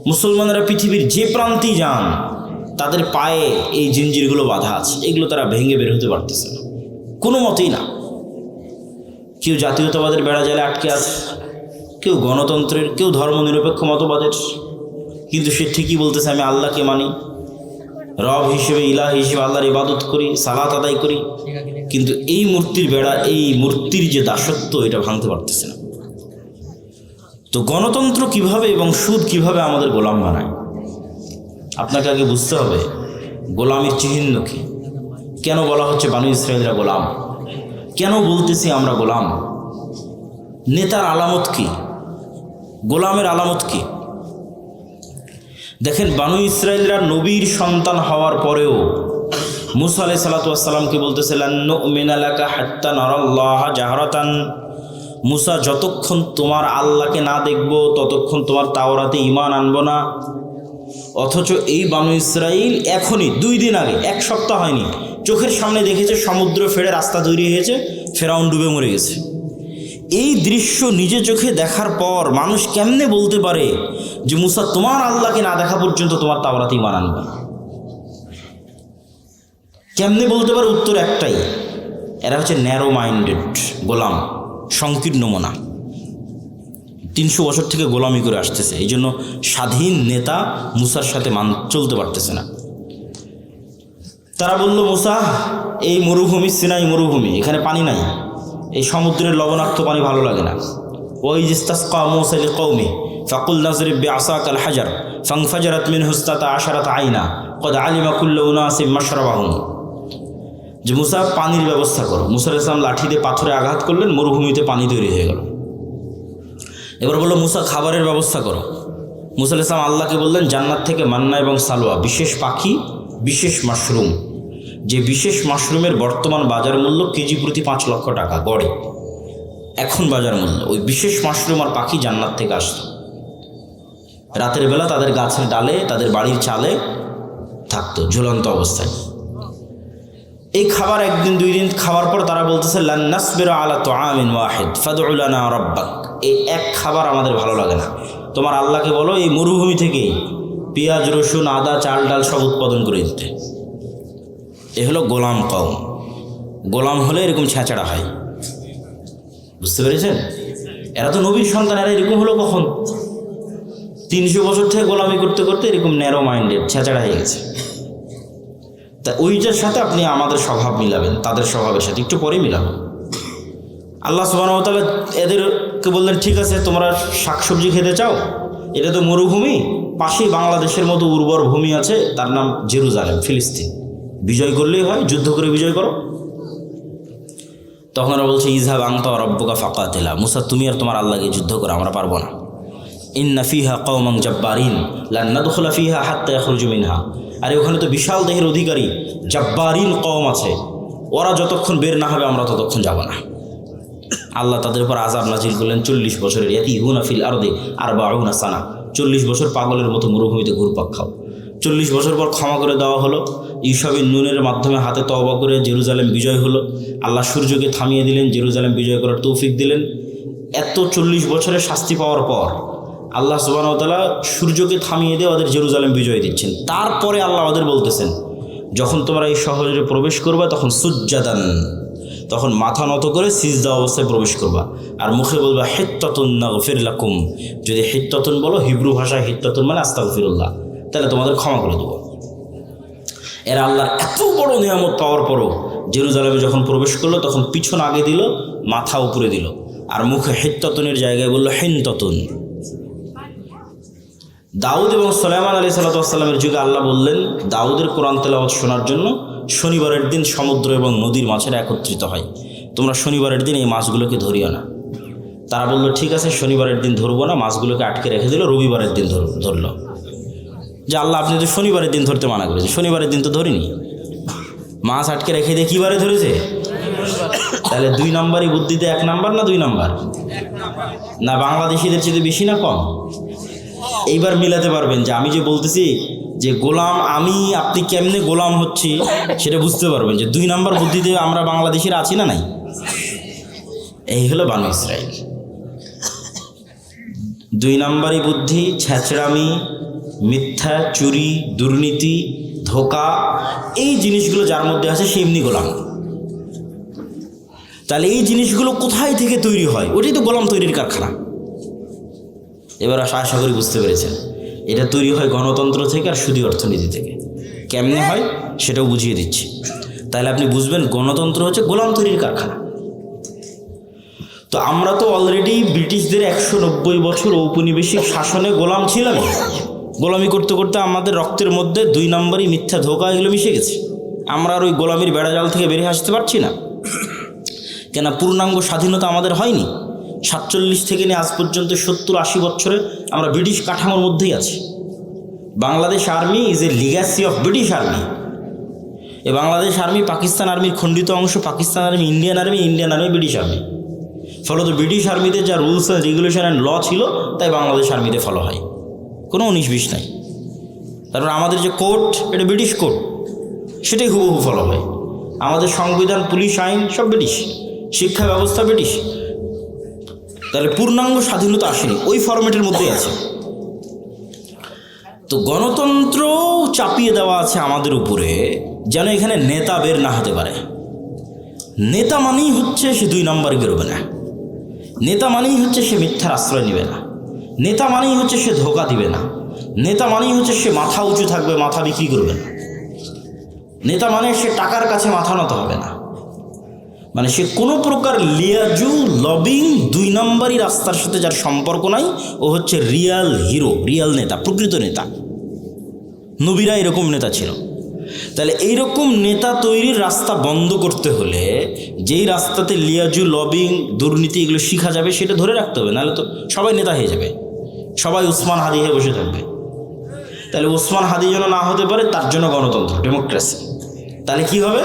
মুসলমানেরা পৃথিবীর যে প্রান্তেই যান তাদের পায়ে এই জিঞ্জিরগুলো বাঁধা আছে, এগুলো তারা ভেঙে বের হতে পারতেছে না কোনো মতেই না। কেউ জাতীয়তাবাদের বেড়া জালে আটকে আছে, কেউ গণতন্ত্রের, কেউ ধর্মনিরপেক্ষ মতবাদের। কিন্তু সে ঠিকই বলতেছে আমি আল্লাহকে মানি, রব হিসেবে, ইলাহ হিসেবে আল্লাহর ইবাদত করি, সালাত আদায় করি। কিন্তু এই মূর্তির বেড়া, এই মূর্তির যে দাসত্ব, এটা ভাঙতে পারতেছে না। তো গণতন্ত্র কিভাবে এবং সুদ কিভাবে আমাদের গোলাম বানায়, আপনাকে আগে বুঝতে হবে গোলামির চিহ্ন কি। কেন বলা হচ্ছে বানু ইসরায়েলরা গোলাম? কেন বলতেছি আমরা গোলাম? নেতার আলামত কি? গোলামের আলামত কি? দেখেন, বানু ইসরায়েলরা নবীর সন্তান হওয়ার পরেও মুসা আলাইহিস সালাতু ওয়াস সালামকে বলতেছে লান নুমিনা লাকা হাত্তা নারাল্লাহা জাহরাতান। মুসা, যতক্ষণ তোমার আল্লাহকে না দেখব ততক্ষণ তোমার তাওরাতে ঈমান আনবো না। অথচ এই বানু ইসরাইল এখনই 2 দিন আগে, 1 সপ্তাহ হয়নি, চোখের সামনে দেখেছে সমুদ্র ফেড়ে রাস্তা তৈরি হয়েছে, ফেরাউন ডুবে মরে গেছে। এই দৃশ্য নিজে চোখে দেখার পর মানুষ কেমনে বলতে পারে যে মুসা, তোমার আল্লাহকে না দেখা পর্যন্ত তোমার তাওরাতে ঈমান আনবে? কেমনে বলতে পারে? উত্তর একটাই, এরা হচ্ছে ন্যারো মাইন্ডেড গোলাম, সংকীর্ণ মনা। 300 বছর থেকে গোলামি করে আসতেছে, এই জন্য স্বাধীন নেতা মুসার সাথে চলতে পারতেছে না। তারা বলল, মুসা, এই মরুভূমি সিনাই মরুভূমি, এখানে পানি নাই, এই সমুদ্রের লবণাক্ত পানি ভালো লাগে না। ওই ইস্তাসকা মুসা লিকওমি ফাকুল নাজরিব বিআসাকাল হাজার ফানফাজারাত মিনহু ইসনাতা আশারাত আইনা ক্বাদ আলিমা কুল্লু উনাসিম মাশরাবাহুম। যে মুসা, পানির ব্যবস্থা করো। মুসা আলাইহিস সালাম লাঠি দিয়ে পাথরে আঘাত করলেন, মরুভূমিতে পানি তৈরি হয়ে গেল। এবার বললো, মুসা, খাবারের ব্যবস্থা করো। মুসা আলাইহিস সালাম আল্লাহকে বললেন, জান্নাত থেকে মান্না এবং সালোয়া, বিশেষ পাখি, বিশেষ মাশরুম, যে বিশেষ মাশরুমের বর্তমান বাজার মূল্য কেজি প্রতি 5 লক্ষ টাকা গড়ে, এখন বাজার মূল্য। ওই বিশেষ মাশরুম আর পাখি জান্নাত থেকে আসতো। রাতের বেলা তাদের গাছের ডালে, তাদের বাড়ির চালে থাকতো ঝুলন্ত অবস্থায়। এই খাবার 1 দিন 2 দিন খাওয়ার পর তারা বলতেছে, লান নাসবিরা আলা তুআমিন ওয়াহিদ ফাদউ লানা রাব্বাক। এই এক খাবার আমাদের ভালো লাগে না, তোমার আল্লাহকে বলো এই মরুভূমি থেকে পেঁয়াজ, রসুন, আদা, চাল ডাল সব উৎপাদন করে দিতে। এ হলো গোলাম কওম। গোলাম হলে এরকম ছেঁচড়া হয়, বুঝতে পেরেছেন? এরা তো নবীর সন্তান, এরা এরকম হলো কখন? 300 বছর থেকে গোলামি করতে করতে এরকম ন্যারো মাইন্ডেড ছেঁচড়া হয়ে গেছে। তা ওইটার সাথে আপনি আমাদের স্বভাব মিলাবেন, তাদের স্বভাবের সাথে একটু পরে মিলাবেন। আল্লাহ সুবহানাহু ওয়া তাআলা এদেরকে বললেন, ঠিক আছে, তোমরা শাকসবজি খেতে চাও, এটা তো মরুভূমি, পাশেই বাংলাদেশের মতো উর্বর ভূমি আছে, তার নাম জেরুজালেম, ফিলিস্তিন, বিজয় করলেই হয়, যুদ্ধ করে বিজয় করো। তখন ওরা বলছে, ইযহাব আনতা ওয়া রাব্বুকা ফাকাতিলা। মুসা, তুমি আর তোমার আল্লাহকে যুদ্ধ করো, আমরা পারবো না। ইন্না ফিহা কওমান জাব্বারিন লান নাদখুলা ফিহা হাত্তা ইয়াখরুজু মিনহা। আর ওখানে তো বিশাল দেহের অধিকারী জাব্বারিন কওম আছে, ওরা যতক্ষণ বের না হবে আমরা ততক্ষণ যাব না। আল্লাহ তাদের উপর আযাব নাজিল করলেন 40 বছরের, ইয়াতিহুনা ফিল আরদি 40 সানা, 40 বছর পাগলের মতো মরুভূমিতে ঘুরপাক খাও। 40 বছর পর ক্ষমা করে দেওয়া হলো। ঈসা বিন নুনের মাধ্যমে হাতে তওবা করে জেরুজালেম বিজয় হলো। আল্লাহ সূর্যকে থামিয়ে দিলেন, জেরুজালেম বিজয় করার তৌফিক দিলেন। এত 40 বছরের শাস্তি পাওয়ার পর আল্লাহ সুবহানাহু ওয়া তাআলা সূর্যকে থামিয়ে দিয়ে ওদের জেরুজালেম বিজয় দিচ্ছেন। তারপরে আল্লাহ ওদের বলতেছেন, যখন তোমরা এই শহরে প্রবেশ করবা তখন সুজ্জাদান, তখন মাথা নত করে সিজদা অবস্থায় প্রবেশ করবা, আর মুখে বলবা হিত্তাতুন নাগফির লাকুম। যদি হিত্তাতুন বলো, হিব্রু ভাষায় হিত্তাতুন মানে আস্তাগফিরুল্লাহ, তাহলে তোমাদের ক্ষমা করে দেবো। এরা আল্লাহর এত বড় নিয়ামত পাওয়ার পরও জেরুজালেমে যখন প্রবেশ করলো তখন পিছন আগে দিল, মাথা উপরে দিল, আর মুখে হিত্তাতুনের জায়গায় বলল হিনতাতুন। দাউদ এবং সুলাইমান আলাইহিস সালামের যুগে আল্লাহ বললেন দাউদের কোরআন তেলাওয়াত শোনার জন্য শনিবারের দিন সমুদ্র এবং নদীর মাছেরা একত্রিত হয়, তোমরা শনিবারের দিন এই মাছগুলোকে ধরিও না। তারা বলল ঠিক আছে, শনিবারের দিন ধরবো না, মাছগুলোকে আটকে রেখে দিল, রবিবারের দিন ধরলো। যে আল্লাহ আপনি তো শনিবারের দিন ধরতে মানা করেছে, শনিবারের দিন তো ধরিনি, মাছ আটকে রেখে দিয়ে কী বারে ধরেছে? তাহলে 2 নম্বরই বুদ্ধিতে 1 নাম্বার না 2 নাম্বার? না বাংলাদেশিদের চেয়ে বেশি না কম? এইবার মিলাতে পারবেন যে আমি যে বলতেছি যে গোলাম আমি, আপনি কেমনে গোলাম হচ্ছি সেটা বুঝতে পারবেন যে 2 নাম্বার বুদ্ধিতে আমরা বাংলাদেশিরা আছি না নাই? এই হলো বানু ইসরাইল। 2 নাম্বারই বুদ্ধি, ছেঁচড়ামি, মিথ্যা, চুরি, দুর্নীতি, ধোঁকা, এই জিনিসগুলো যার মধ্যে আছে সে এমনি গোলাম। তাহলে এই জিনিসগুলো কোথায় থেকে তৈরি হয়? ওটাই তো গোলাম তৈরির কারখানা। এবার আশা করি বুঝতে পেরেছেন, এটা তৈরি হয় গণতন্ত্র থেকে আর সুদী অর্থনীতি থেকে। কেমনে হয় সেটাও বুঝিয়ে দিচ্ছি, তাহলে আপনি বুঝবেন গণতন্ত্র হচ্ছে গোলাম তৈরির কারখানা। তো আমরা তো অলরেডি ব্রিটিশদের 190 বছর ঔপনিবেশিক শাসনে গোলাম ছিলাম। গোলামি করতে করতে আমাদের রক্তের মধ্যে 2 নম্বরই মিথ্যা, ধোঁকা এগুলো মিশে গেছে। আমরা আর ওই গোলামির বেড়াজাল থেকে বেরিয়ে আসতে পারছি না। কেন? পূর্ণাঙ্গ স্বাধীনতা আমাদের হয়নি। 47 থেকে নিয়ে আজ পর্যন্ত 70-80 বছরে আমরা ব্রিটিশ কাঠামোর মধ্যেই আছি। Bangladesh army is a legacy of British army. এই বাংলাদেশ আর্মি পাকিস্তান আর্মির খণ্ডিত অংশ, Pakistan army Indian army, Indian army British army. ফলত ব্রিটিশ আর্মিতে যা rules and regulation and law ছিল তাই বাংলাদেশ আর্মিতে ফলো হয়, কোনো 19-20 নাই। তারপর আমাদের যে কোর্ট, এটা ব্রিটিশ কোর্ট, সেটাই হুবহু ফলো হয়। আমাদের সংবিধান, পুলিশ আইন সব ব্রিটিশ, শিক্ষা ব্যবস্থা ব্রিটিশ। তাহলে পূর্ণাঙ্গ স্বাধীনতা আসেনি, ওই ফরম্যাটের মধ্যেই আছে। তো গণতন্ত্র চাপিয়ে দেওয়া আছে আমাদের উপরে, যেন এখানে নেতা বের না হতে পারে। নেতা মানেই হচ্ছে সে 2 নম্বর বেরোবে না, নেতা মানেই হচ্ছে সে মিথ্যার আশ্রয় নেবে না, নেতা মানেই হচ্ছে সে ধোঁকা দিবে না, নেতা মানেই হচ্ছে সে মাথা উঁচু থাকবে, মাথা বিক্রি করবে না, নেতা মানে সে টাকার কাছে মাথা নত হবে না, মানে সে কোনো প্রকার লিয়াজু লবিং 2 নম্বরই রাস্তার সাথে যার সম্পর্ক নাই, ও হচ্ছে রিয়াল হিরো, রিয়াল নেতা, প্রকৃত নেতা। নবীরা এরকম নেতা ছিল। তাহলে এইরকম নেতা তৈরির রাস্তা বন্ধ করতে হলে যেই রাস্তাতে লিয়াজু লবিং দুর্নীতি এগুলো শিখা যাবে সেটা ধরে রাখতে হবে, নাহলে তো সবাই নেতা হয়ে যাবে, সবাই উসমান হাদি হয়ে বসে থাকবে। তাহলে উসমান হাদি যেন না হতে পারে তার জন্য গণতন্ত্র, ডেমোক্রেসি। তাহলে কি হবে?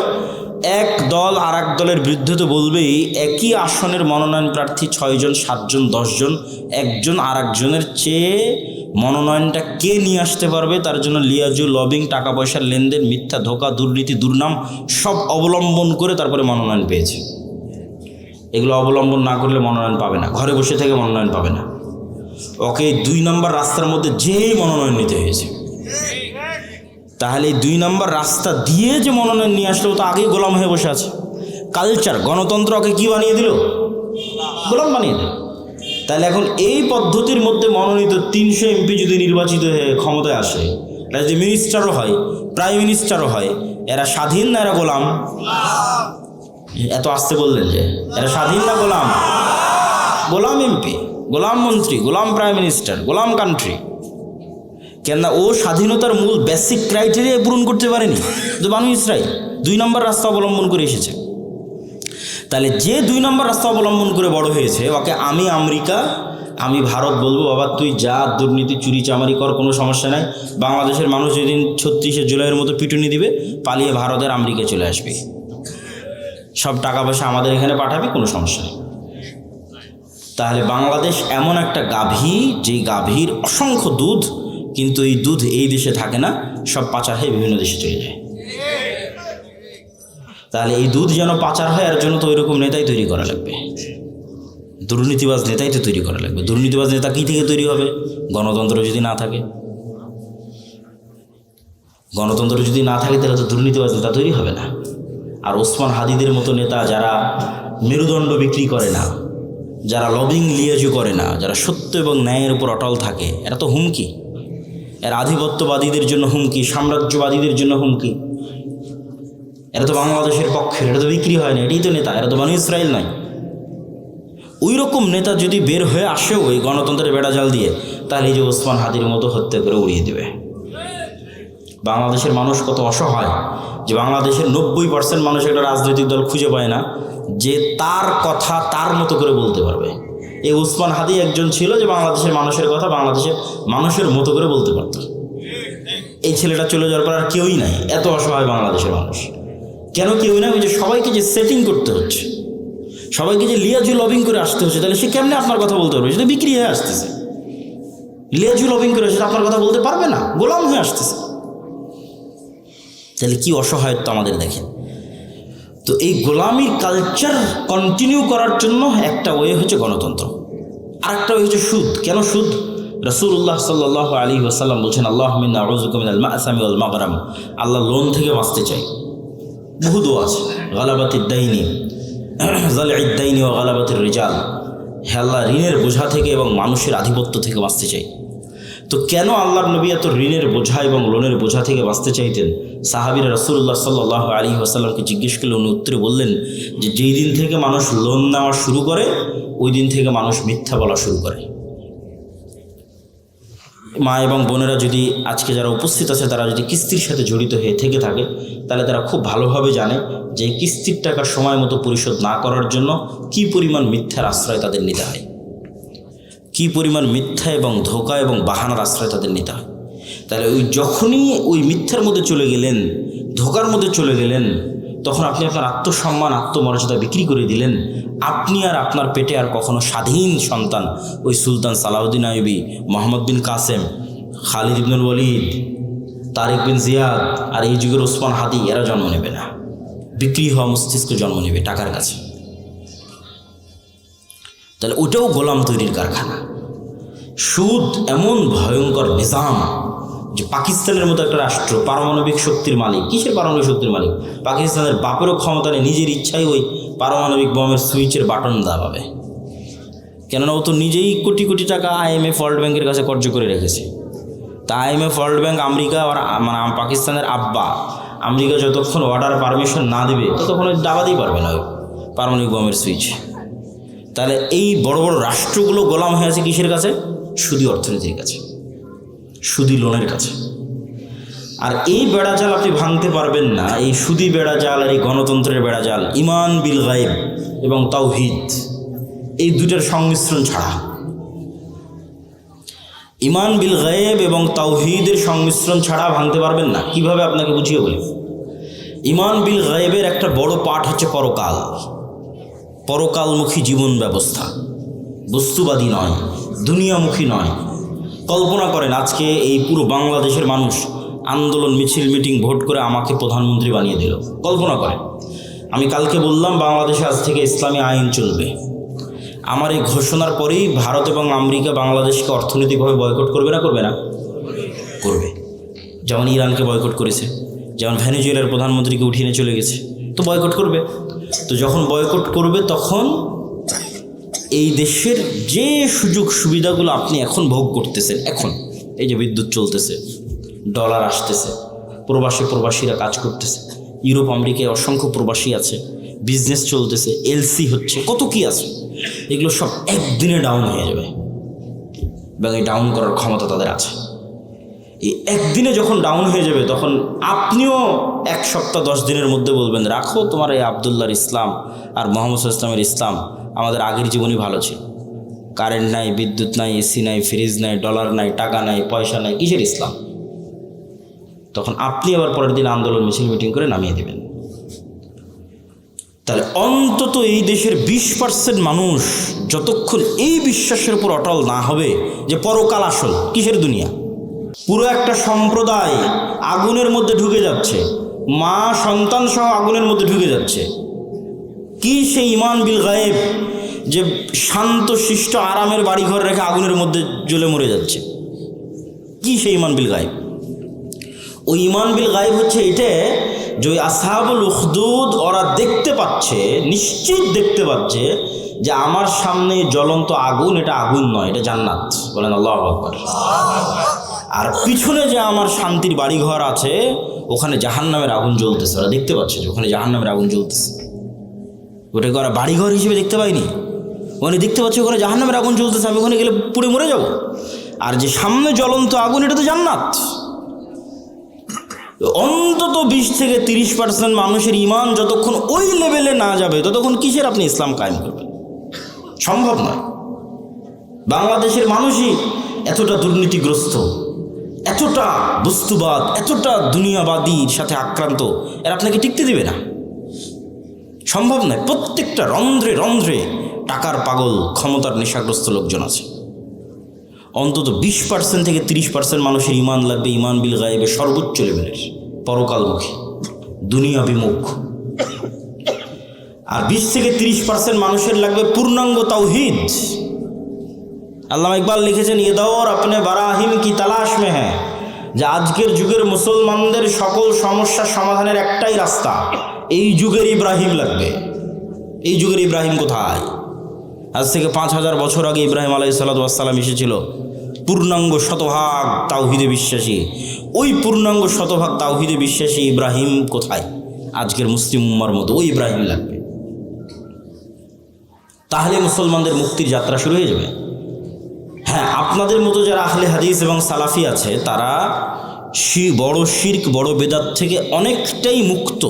এক দল আর এক দলের বিরুদ্ধে তো বলবেই, একই আসনের মনোনয়ন প্রার্থী 6 জন 7 জন 10 জন, একজন আর একজনের চেয়ে মনোনয়নটা কে নিয়ে আসতে পারবে তার জন্য লিয়াজু লবিং, টাকা পয়সার লেনদেন, মিথ্যা, ধোঁকা, দুর্নীতি, দুর্নাম সব অবলম্বন করে তারপরে মনোনয়ন পেয়েছে। এগুলো অবলম্বন না করলে মনোনয়ন পাবে না, ঘরে বসে থেকে মনোনয়ন পাবে না। ওকে 2 নম্বর রাস্তার মধ্যে যেই মনোনয়ন নিতে হয়েছে। তাহলে 2 নম্বর রাস্তা দিয়ে যে মনোনয়ন নিয়ে আসলো, তো আগেই গোলাম হয়ে বসে আছে। কালচার, গণতন্ত্র ওকে কী বানিয়ে দিল? গোলাম বানিয়ে দিল। তাহলে এখন এই পদ্ধতির মধ্যে মনোনীত 300 এমপি যদি নির্বাচিত হয়ে ক্ষমতায় আসে, এটা যদি মিনিস্টারও হয়, প্রাইম মিনিস্টারও হয়, এরা স্বাধীন না এরা গোলাম? এত আসতে বললেন যে এরা স্বাধীন না গোলাম? গোলাম এমপি, গোলাম মন্ত্রী, গোলাম প্রাইম মিনিস্টার, গোলাম কান্ট্রি। কেননা ও স্বাধীনতার মূল বেসিক ক্রাইটেরিয়া পূরণ করতে পারেনি, তো বানু ইসরাইল 2 নম্বর রাস্তা অবলম্বন করে এসেছে। তাহলে যে 2 নম্বর রাস্তা অবলম্বন করে বড় হয়েছে, ওকে আমি আমেরিকা আমি ভারত বলবো, বাবা তুই যা দুর্নীতি চুরি চামারি কর, কোনো সমস্যা নাই, বাংলাদেশের মানুষ যেদিন 36শে জুলাইয়ের মতো পিটুনি দিবে পালিয়ে ভারতের আমেরিকায় চলে আসবে, সব টাকা পয়সা আমাদের এখানে পাঠাবি, কোনো সমস্যা নেই। তাহলে বাংলাদেশ এমন একটা গাভী, যেই গাভীর অসংখ্য দুধ, কিন্তু এই দুধ এই দেশে থাকে না, সব পাচার হয়ে বিভিন্ন দেশে চলে যায়। তাহলে এই দুধ যেন পাচার হয়, এর জন্য তো ওই রকম নেতাই তৈরি করা লাগবে, দুর্নীতিবাজ নেতাই তো তৈরি করা লাগবে। দুর্নীতিবাজ নেতা কী থেকে তৈরি হবে? গণতন্ত্র যদি না থাকে, গণতন্ত্র যদি না থাকে তাহলে তো দুর্নীতিবাজ নেতা তৈরি হবে না। আর ওসমান হাদিদের মতো নেতা যারা মেরুদণ্ড বিক্রি করে না, যারা লবিং লিয়াজু করে না, যারা সত্য এবং ন্যায়ের উপর অটল থাকে, এরা তো হুমকি। এর আধিপত্যবাদীদের জন্য হুমকি, সাম্রাজ্যবাদীদের জন্য হুমকি। এরা তো বাংলাদেশের পক্ষে, এটা তো বিক্রি হয় না, এটাই তো নেতা, এরা তো বনি ইসরাইল নয়। ওই রকম নেতা যদি বের হয়ে আসেও ওই গণতন্ত্রের বেড়াজাল দিয়ে, তাহলে এই যে ওসমান হাদির মতো হত্যা করে উড়িয়ে দেবে। বাংলাদেশের মানুষ কত অসহায়, যে বাংলাদেশের 90% মানুষ একটা রাজনৈতিক দল খুঁজে পায় না যে তার কথা তার মতো করে বলতে পারবে। এই ওসমান হাদি একজন ছিল যে বাংলাদেশের মানুষের কথা বাংলাদেশের মানুষের মতো করে বলতে পারত। এই ছেলেটা চলে যাওয়ার পর আর কেউই নাই, এত অসহায় বাংলাদেশের মানুষ। কেন কেউই নাই? ওই যে সবাইকে যে সেটিং করতে হচ্ছে, সবাইকে যে লিয়াজু লবিং করে আসতে হচ্ছে, তাহলে সে কেমনে আপনার কথা বলতে পারবে? সেটা বিক্রি হয়ে আসতেছে। লিয়াজু লবিং করে সেটা আপনার কথা বলতে পারবে না, গোলাম হয়ে আসতেছে। তাহলে কি অসহায়ত্ব আমাদের দেখেন। তো এই গোলামির কালচার কন্টিনিউ করার জন্য একটা ওয়ে হচ্ছে গণতন্ত্র, আরেকটা ওয়ে হচ্ছে সুদ। কেন সুদ? রাসূলুল্লাহ সাল্লাল্লাহু আলাইহি ওয়াসাল্লাম বলছেন, আল্লাহুম্মা ইন্নী আউযুবিকা মিনাল মা'সামি ওয়াল মাগরাম। আল্লাহ লোন থেকে বাঁচতে চাই। বহু দোয়া আছে, গালাবাতিদ দাইনি, জালঈদ দাইনি ওয়া গালাবাতির রিজাল। হে আল্লাহ, ঋণের বোঝা থেকে এবং মানুষের আধিপত্য থেকে বাঁচতে চাই। তো কেন আল্লাহর নবী এত ঋণের বোঝা এবং লোনের বোঝা থেকে বাঁচতে চাইতেন? সাহাবীরা রাসূলুল্লাহ সাল্লাল্লাহু আলাইহি ওয়াসাল্লামকে জিজ্ঞেস করলে উনি উত্তরে বললেন যে যেই দিন থেকে মানুষ লোন নেওয়া শুরু করে ওই দিন থেকে মানুষ মিথ্যা বলা শুরু করে। মা এবং বোনেরা যদি আজকে যারা উপস্থিত আছে তারা যদি কিস্তির সাথে জড়িত হয়ে থেকে থাকে, তাহলে তারা খুব ভালোভাবে জানে যে কিস্তির টাকা সময় মতো পরিশোধ না করার জন্য কী পরিমাণ মিথ্যার আশ্রয় তাদের নিতে হয়, কী পরিমাণ মিথ্যা এবং ধোঁকা এবং বাহানার আশ্রয় তাদের নিতে হয়। তাহলে ওই যখনই ওই মিথ্যার মধ্যে চলে গেলেন, ধোঁকার মধ্যে চলে গেলেন, তখন আপনি আপনার আত্মসম্মান আত্মমর্যাদা বিক্রি করে দিলেন। আপনি আর আপনার পেটে আর কখনো স্বাধীন সন্তান ওই সুলতান সালাউদ্দিন আইয়ুবী, মোহাম্মদ বিন কাসেম, খালিদ ইবনুল ওয়ালিদ, তারিক বিন জিয়াদ আর এই যুগের ওসমান হাদি এরা জন্ম নেবে না। বিক্রি হওয়া মস্তিষ্ক জন্ম নেবে টাকার কাছে। তাহলে ওটাও গোলাম তৈরির কারখানা। সুদ এমন ভয়ঙ্কর নিজাম যে পাকিস্তানের মতো একটা রাষ্ট্র পারমাণবিক শক্তির মালিক। কিসের পারমাণবিক শক্তির মালিক? পাকিস্তানের বাপেরও ক্ষমতা নেই, নিজের ইচ্ছায় ওই পারমাণবিক বোমের সুইচের বাটন দাবাবে। কেননা ও তো নিজেই কোটি কোটি টাকা IMF ওয়ার্ল্ড ব্যাংকের কাছে কর্য করে রেখেছে। তা IMF ওয়ার্ল্ড ব্যাংক আমেরিকা আর মানে পাকিস্তানের আব্বা, আমেরিকা যতক্ষণ অর্ডার পারমিশন না দেবে ততক্ষণ ওই দাবাতেই পারবে না ওই পারমাণবিক বোমের সুইচ। তাহলে এই বড় বড় রাষ্ট্রগুলো গোলাম হয়ে আছে কিসের কাছে? সুদী অর্থনীতির কাছে, সুদী লোনের কাছে। আর এই বেড়াজাল আপনি ভাঙতে পারবেন না, এই সুদী বেড়াজাল আর এই গণতন্ত্রের বেড়াজাল, ইমান বিল গায়ব এবং তাওহীদ, এই দুটার সংমিশ্রণ ছাড়া। ইমান বিল গায়ব এবং তাওহীদের সংমিশ্রণ ছাড়া ভাঙতে পারবেন না। কিভাবে আপনাকে বুঝিয়ে বলি। ইমান বিল গায়বের একটা বড় পাঠ হচ্ছে পরকাল, পরকালমুখী জীবন ব্যবস্থা, বস্তুবাদী নয়, দুনিয়ামুখী নয়। কল্পনা করেন আজকে এই পুরো বাংলাদেশের মানুষ আন্দোলন, মিছিল, মিটিং, ভোট করে আমাকে প্রধানমন্ত্রী বানিয়ে দিল। কল্পনা করেন আমি কালকে বললাম বাংলাদেশে আজ থেকে ইসলামী আইন চলবে। আমার এই ঘোষণার পরেই ভারত এবং আমেরিকা বাংলাদেশকে অর্থনৈতিকভাবে বয়কট করবে না? করবে না? করবে। যেমন ইরানকে বয়কট করেছে, যেমন ভেনেজুয়েলার প্রধানমন্ত্রীকে উঠিয়ে নিয়ে চলে গেছে, তো বয়কট করবে। তো যখন বয়কট করবে তখন এই দেশের যে সুযোগ সুবিধাগুলো আপনি এখন ভোগ করতেছেন, এখন এই যে বিদ্যুৎ চলতেছে, ডলার আসতেছে, প্রবাসীরা কাজ করতেছে, ইউরোপ আমেরিকায় অসংখ্য প্রবাসী আছে, বিজনেস চলতেছে, LC হচ্ছে, কত কি আছে, এগুলো সব একদিনে ডাউন হয়ে যাবে এবং এই ডাউন করার ক্ষমতা তাদের আছে। এই একদিনে যখন ডাউন হয়ে যাবে তখন আপনিও 1 সপ্তাহ 10 দিনের মধ্যে বলবেন রাখো তোমার এই আবদুল্লাহর ইসলাম আর মোহাম্মদ ইসলামের ইসলাম, আমাদের আগের জীবনই ভালো ছিল। কারেন্ট নাই, বিদ্যুৎ নাই, এসি নাই, ফ্রিজ নাই, ডলার নাই, টাকা নাই, পয়সা নাই, কিসের ইসলাম? তখন আপনি আবার পরের দিন আন্দোলন মিছিল মিটিং করে নামিয়ে দেবেন। তাহলে অন্তত এই দেশের 20% মানুষ যতক্ষণ এই বিশ্বাসের উপর অটল না হবে যে পরকাল আসল, কিসের দুনিয়া, পুরো একটা সম্প্রদায় আগুনের মধ্যে ঢুকে যাচ্ছে, মা সন্তান সহ আগুনের মধ্যে ঢুকে যাচ্ছে, কি সেই ইমান বিল গায়েব যে শান্ত শিষ্ট আরামের বাড়িঘর রেখে আগুনের মধ্যে জ্বলে মরে যাচ্ছে, কি সেই ইমান বিল গায়েব? ওই ইমান বিল গায়েব হচ্ছে এটা যে ওই আসহাবুল উখদুদ ওরা দেখতে পাচ্ছে, নিশ্চিত দেখতে পাচ্ছে যে আমার সামনে জ্বলন্ত আগুন, এটা আগুন নয়, এটা জান্নাত। বলেন আল্লাহু আকবার। আর পিছনে যে আমার শান্তির বাড়িঘর আছে ওখানে জাহান্নামের আগুন জ্বলতেছে, ওরা দেখতে পাচ্ছে যে ওখানে জাহান্নামের আগুন জ্বলতেছে। ওটাকে ওরা বাড়িঘর হিসেবে দেখতে পায়নি, ওখানে দেখতে পাচ্ছে ওখানে জাহান্নামের আগুন জ্বলতেছে, আমি ওখানে গেলে পুড়ে মরে যাব। আর যে সামনে জ্বলন্ত আগুন, এটা তো জান্নাত। অন্তত 20-30% মানুষের ইমান যতক্ষণ ওই লেভেলে না যাবে ততক্ষণ কিসের আপনি ইসলাম কায়েম করবেন? সম্ভব নয়। বাংলাদেশের মানুষই এতটা দুর্নীতিগ্রস্ত, এতটা বস্তুবাদ, এতটা দুনিয়াবাদীর সাথে আক্রান্ত, এর আপনাকে টিকতে দিবে না, সম্ভব নয়। প্রত্যেকটা রন্ধ্রে রন্ধ্রে টাকার পাগল, ক্ষমতার নেশাগ্রস্ত লোকজন আছে। অন্তত 20-30% মানুষের ইমান লাগবে ইমান বিল গায়েবে সর্বোচ্চ লেভেলের, পরকালমুখী, দুনিয়া বিমুখ। আর 20-30% মানুষের লাগবে পূর্ণাঙ্গ তাওহীদ। আল্লামা ইকবাল লিখেছেন, ये दौर अपने बराहिम की तलाश में है, যে আজকের যুগের মুসলমানদের সকল সমস্যার সমাধানের একটাই রাস্তা, এই যুগের ইব্রাহিম লাগবে। এই যুগের ইব্রাহিম কোথায়? আজ থেকে 5000 বছর আগে ইব্রাহিম আলাইহিস সালাম এসেছিল, পূর্ণাঙ্গ শতভাগ তাওহীদে বিশ্বাসী। ওই পূর্ণাঙ্গ শতভাগ তাওহীদে বিশ্বাসী ইব্রাহিম কোথায়? আজকের মুসলিম উম্মার মতো ওই ইব্রাহিম লাগবে। তাহলে মুসলমানদের মুক্তির যাত্রা শুরু হয়ে যাবে। হ্যাঁ, আপনাদের মতো যারা আহলে হাদিস এবং সালাফি আছে তারা বড় শিরক, বড় বেদাত থেকে অনেকটাই মুক্ত,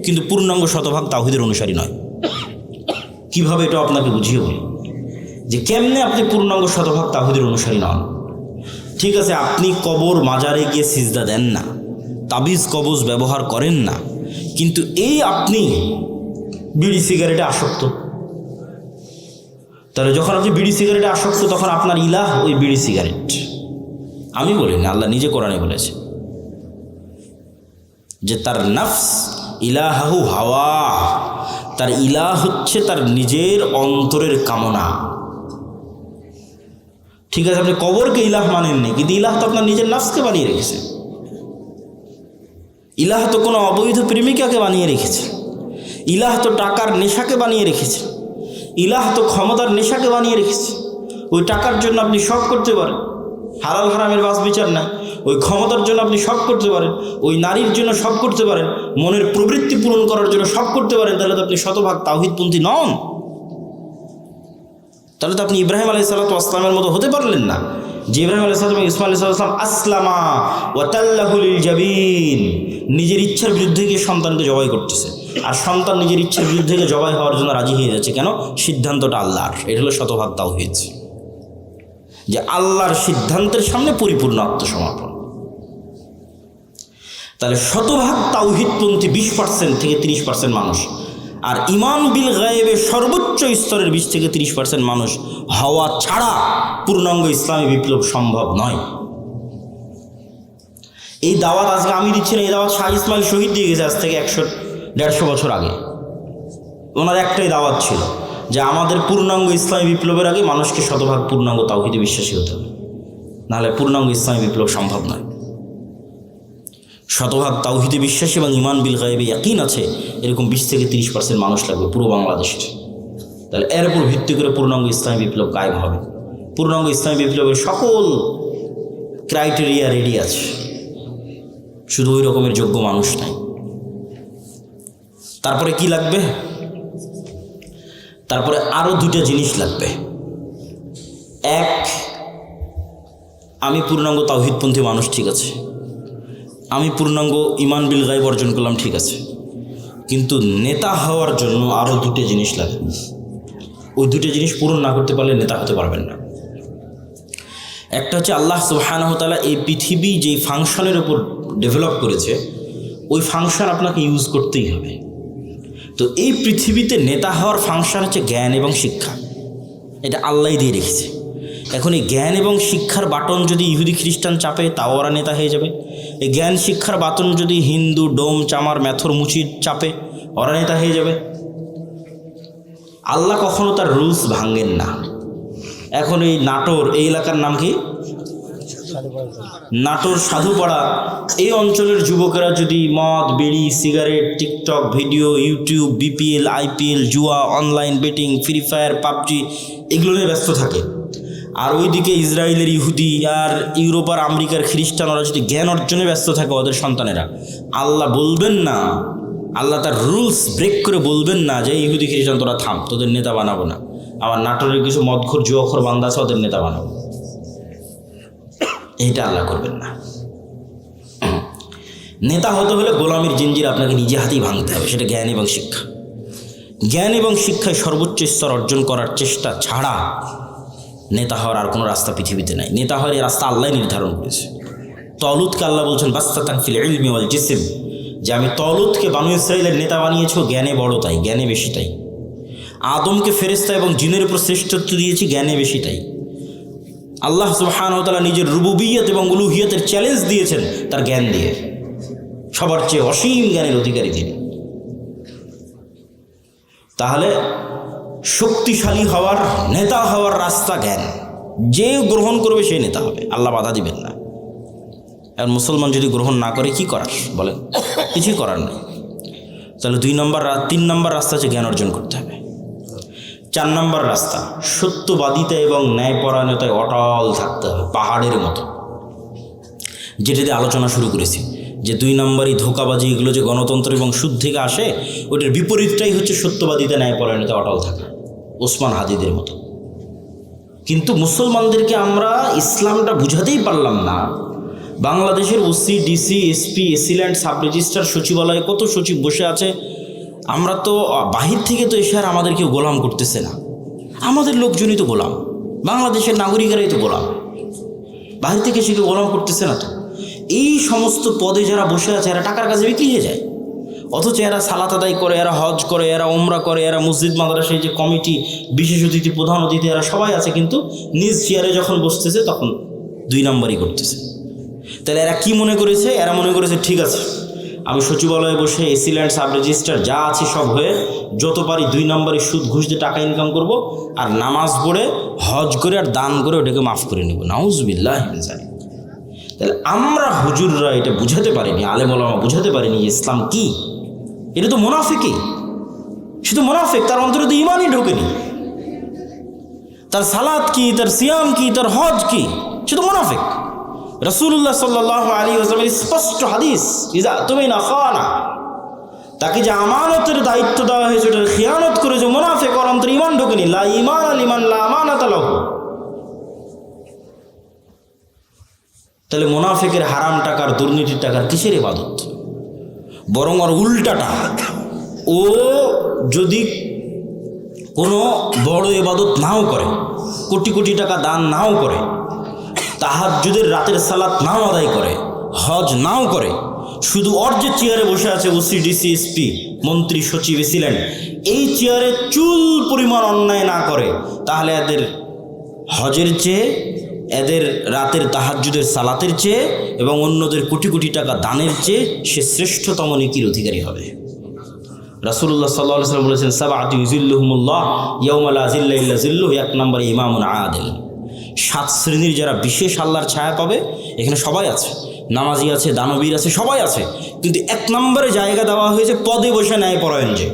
কিন্তু পূর্ণাঙ্গ শতভাগ তাওহীদের অনুসারী নয়। কিভাবে এটা আপনাকে বুঝিয়ে বলি যে কেমনে আপনি পূর্ণাঙ্গ শতভাগ তাওহীদের অনুসারী নন। ঠিক আছে, আপনি কবর মাজারে গিয়ে সিজদা দেন না, তাবিজ কবজ ব্যবহার করেন না, কিন্তু এই আপনি বিড়ি সিগারেটে আসক্ত। তাহলে যখন আপনি বিড়ি সিগারেটে আসক্ত তখন আপনার ইলাহ ওই বিড়ি সিগারেট। আমি বলিনি, আল্লাহ নিজে কোরআনে বলেছে যে তার নফস ইলাহু হাওয়া, তার ইলাহ হচ্ছে তার নিজের অন্তরের কামনা। ঠিক আছে, আপনি কবরকে ইলাহ মানেননি, কিন্তু ইলাহ তো আপনার নিজের নফসকে বানিয়ে রেখেছে। ইলাহ তো কোনো অবৈধ প্রেমিকাকে বানিয়ে রেখেছে, ইলাহ তো টাকার নেশাকে বানিয়ে রেখেছে, ইলাহ তো ক্ষমতার নেশাকে বানিয়ে রেখেছে। ওই টাকার জন্য আপনি সব করতে পারেন, হালাল হারামের বাস বিচার নাই। ওই ক্ষমতার জন্য আপনি সব করতে পারেন, ওই নারীর জন্য সব করতে পারেন, মনের প্রবৃত্তি পূরণ করার জন্য সব করতে পারেন। তাহলে তো আপনি শতভাগ তাওহীদপন্থী নন। তাহলে তো আপনি ইব্রাহিম আলাইহিস সালামের মতো হতে পারলেন না, যে ইব্রাহিম আলাইহিস সালাম, ইসমাঈল আলাইহিস সালাম আসলামা ওয়া তাল্লাহু লিল জাবিন, নিজের ইচ্ছার বিরুদ্ধে গিয়ে সন্তানকে জবাই করতেছে, আর সন্তান নিজের ইচ্ছার বিরুদ্ধে গিয়ে জবাই হওয়ার জন্য রাজি হয়ে যাচ্ছে। কেন? সিদ্ধান্তটা আল্লাহর। এটা হলো শতভাগ তাওহীদ, যে আল্লাহর সিদ্ধান্তের সামনে পরিপূর্ণ আত্মসমর্পণ। তাহলে শতভাগ তাওহীদপন্থী 20-30% মানুষ, আর ইমান বিল গায়েবের সর্বোচ্চ স্তরের 20-30% মানুষ হওয়া ছাড়া পূর্ণাঙ্গ ইসলামী বিপ্লব সম্ভব নয়। এই দাওয়াত আজকে আমি দিচ্ছি না, এই দাওয়াত শাহ ইসমাইল শহীদ দিয়ে গেছে আজ থেকে 100-150 বছর আগে। ওনার একটাই দাওয়াত ছিল যে আমাদের পূর্ণাঙ্গ ইসলামী বিপ্লবের আগে মানুষকে শতভাগ পূর্ণাঙ্গ তাওহীদে বিশ্বাসী হতে হবে, নাহলে পূর্ণাঙ্গ ইসলামী বিপ্লব সম্ভব নয়। শতভাগ তাওহীদে বিশ্বাসী এবং ইমান বিল গায়েবে ইয়াকিন আছে এরকম 20-30% মানুষ লাগবে পুরো বাংলাদেশের। তাহলে এর উপর ভিত্তি করে পূর্ণাঙ্গ ইসলামী বিপ্লব কায়েম হবে। পূর্ণাঙ্গ ইসলামী বিপ্লবের সকল ক্রাইটেরিয়া রেডি আছে, শুধু ওই রকমের যোগ্য মানুষ নাই। তারপরে কি লাগবে? তারপরে আরও 2টা জিনিস লাগবে। এক, আমি পূর্ণাঙ্গ তাওহীদপন্থী মানুষ, ঠিক আছে, আমি পূর্ণাঙ্গ ইমান বিল গায়ব অর্জন করলাম, ঠিক আছে, কিন্তু নেতা হওয়ার জন্য আরও 2টা জিনিস লাগবে। ওই দুটো জিনিস পূরণ না করতে পারলে নেতা হতে পারবেন না। একটা হচ্ছে আল্লাহ সুবহানাহু ওয়া তাআলা এই পৃথিবী যেই ফাংশনের উপর ডেভেলপ করেছে ওই ফাংশন আপনাকে ইউজ করতেই হবে। তো এই পৃথিবীতে নেতা হওয়ার ফাংশন হচ্ছে জ্ঞান এবং শিক্ষা, এটা আল্লাহই দিয়ে রেখেছে। এখন এই জ্ঞান এবং শিক্ষার বাটন যদি ইহুদি খ্রিস্টান চাপে তাও ওরা নেতা হয়ে যাবে। এই জ্ঞান শিক্ষার বাটন যদি হিন্দু ডোম চামার ম্যাথর মুচির চাপে ওরা নেতা হয়ে যাবে। আল্লাহ কখনো তার রুলস ভাঙেন না। এখন এই নাটোর এই এলাকার নাম কি? নাটোর সাধুপাড়া, এই অঞ্চলের যুবকেরা যদি মদ বিড়ি cigarette TikTok video YouTube BPL IPL জুয়া online betting Free Fire PUBG এগুলো নিয়ে ব্যস্ত থাকে, আর ওইদিকে ইসরায়েলের ইহুদি আর ইউরোপ আর আমেরিকার খ্রিস্টান ওরা যদি জ্ঞান অর্জনে ব্যস্ত থাকে ওদের সন্তানেরা, আল্লাহ বলবেন না, আল্লাহ তার রুলস ব্রেক করে বলবেন না যে ইহুদি খ্রিস্টান তোরা থাম, তোদের নেতা বানাবো না। আমার নাটোরের কিছু মদখোর জুয়াখোর বান্দা আছে ওদের নেতা বানাবো, এইটা আল্লাহ করবেন না। নেতা হতে হলে গোলামির জিঞ্জির আপনাকে নিজে হাতেই ভাঙতে হবে, সেটা জ্ঞান এবং শিক্ষা। জ্ঞান এবং শিক্ষায় সর্বোচ্চ স্তর অর্জন করার চেষ্টা ছাড়া নেতা হওয়ার আর কোনো রাস্তা পৃথিবীতে নাই। নেতা হওয়ার এই রাস্তা আল্লাহ নির্ধারণ করেছে। তলুতকে আল্লাহ বলছেন বাস্তাতান ফিল ইলমি ওয়াল জিসম, যে আমি তলুতকে বানু ইসরাইলের নেতা বানিয়েছি, জ্ঞানে বড় তাই, জ্ঞানে বেশি তাই। আদমকে ফেরেশতা এবং জিনের উপর শ্রেষ্ঠত্ব দিয়েছি, জ্ঞানে বেশি তাই। আল্লাহ সুবহানাহু ওয়া তাআলা নিজের রুবুবিয়ত এবং উলুহিয়তের চ্যালেঞ্জ দিয়েছেন তার জ্ঞান দিয়ে, সবার চেয়ে অসীম জ্ঞানের অধিকারী তিনি। তাহলে শক্তিশালী হওয়ার নেতা হওয়ার রাস্তা জ্ঞান, যে গ্রহণ করবে সেই নেতা হবে, আল্লাহ বাধা দিবেন না। আর মুসলমান যদি গ্রহণ না করে কি করার বলেন? কিছুই করার নেই। তাহলে 3 নম্বর রাস্তা হচ্ছে জ্ঞান অর্জন করতে হবে। 4 নম্বর রাস্তা সত্যবাদিতা এবং ন্যায়পরায়ণতায় অটল থাকতে হবে, পাহাড়ের মতো। যেটা দিয়ে আলোচনা শুরু করেছি যে 2 নম্বরই ধোঁকাবাজি, এগুলো যে গণতন্ত্র এবং সুদ থেকে আসে, ওইটার বিপরীতটাই হচ্ছে সত্যবাদিতা ন্যায়পরায়ণতা অটল থাকা, ওসমান হাদিদের মতো। কিন্তু মুসলমানদেরকে আমরা ইসলামটা বুঝাতেই পারলাম না। বাংলাদেশের OC DC SP AC land sub registrar সচিবালয়ে কত সচিব বসে আছে, আমরা তো বাহির থেকে তো এসে আর আমাদের কেউ গোলাম করতেছে না, আমাদের লোকজনই তো গোলাম, বাংলাদেশের নাগরিকেরাই তো গোলাম, বাহির থেকে এসে কেউ গোলাম করতেছে না। তো এই সমস্ত পদে যারা বসে আছে এরা টাকার কাছে বিক্রি হয়ে যায়, অথচ এরা সালাত আদায় করে, এরা হজ করে, এরা ওমরা করে, এরা মসজিদ মাদ্রাসায় যে কমিটি বিশেষ অতিথি প্রধান অতিথি এরা সবাই আছে, কিন্তু নিজ চেয়ারে যখন বসতেছে তখন 2 নম্বরই করতেছে। তাহলে এরা কি মনে করেছে? এরা মনে করেছে ঠিক আছে, আমি সচিবালয়ে বসে এসিল্যান্ড সাব রেজিস্ট্রার যা আছে সব হয়ে যত পারি 2 নম্বরে সুদ ঘুষ দিয়ে টাকা ইনকাম করব, আর নামাজ পড়ে হজ করে আর দান করে ওটাকে মাফ করে নেব। নাউজুবিল্লাহ মিন যালিক। তাহলে আমরা হুজুররা এটা বুঝাতে পারিনি, আলেম ওলামা বুঝাতে পারিনি ইসলাম কি। এটা তো মুনাফিকই, শুধু মুনাফিক, তার অন্তরে তো ইমানই ঢোকেনি। তার সালাত কি, তার সিয়াম কি, তার হজ কি, শুধু মুনাফিক। রাসূলুল্লাহ সাল্লাল্লাহু আলাইহি ওয়াসাল্লামের স্পষ্ট হাদিস, ইজা তুমিনা খানা, তাকে যে আমানতের দায়িত্ব দেওয়া হয়েছে ওটার খিয়ানত করে যে মুনাফিক, ওর অন্তরে ঈমান ঢোকেনি। লা ঈমান লিমান লা আমানাতা লাহু। তাহলে মুনাফিকের হারাম টাকার দুর্নীতির টাকার কিসের ইবাদত? বরং আর উল্টাটা, ও যদি কোনো বড় ইবাদত নাও করে, কোটি কোটি টাকা দান নাও করে, তাহাজ্জুদের রাতের সালাত নাও আদায় করে, হজ নাও করে, শুধু ওর যে চেয়ারে বসে আছে ওসি ডিসি এসপি মন্ত্রী সচিব এসিল্যান্ড, এই চেয়ারে চুল পরিমাণ অন্যায় না করে, তাহলে এদের হজের চেয়ে, এদের রাতের তাহাজ্জুদের সালাতের চেয়ে এবং অন্যদের কোটি কোটি টাকা দানের চেয়ে সে শ্রেষ্ঠতম নেকির অধিকারী হবে। রাসূলুল্লাহ সাল্লাল্লাহু আলাইহি ওয়াসাল্লাম বলেছেন, সাবআতু ইযিল্লুহুমুল্লাহ ইয়াওমা লা যিল্লা ইল্লা যিল্লুহু। 1 নম্বরে ইমামুন আদিল। 7 শ্রেণীর যারা বিশেষ আল্লাহর ছায়া পাবে, এখানে সবাই আছে, নামাজি আছে, দানবীর আছে, সবাই আছে, কিন্তু 1 নম্বরে জায়গা দেওয়া হয়েছে পদে বসে ন্যায়পরায়ণ যে।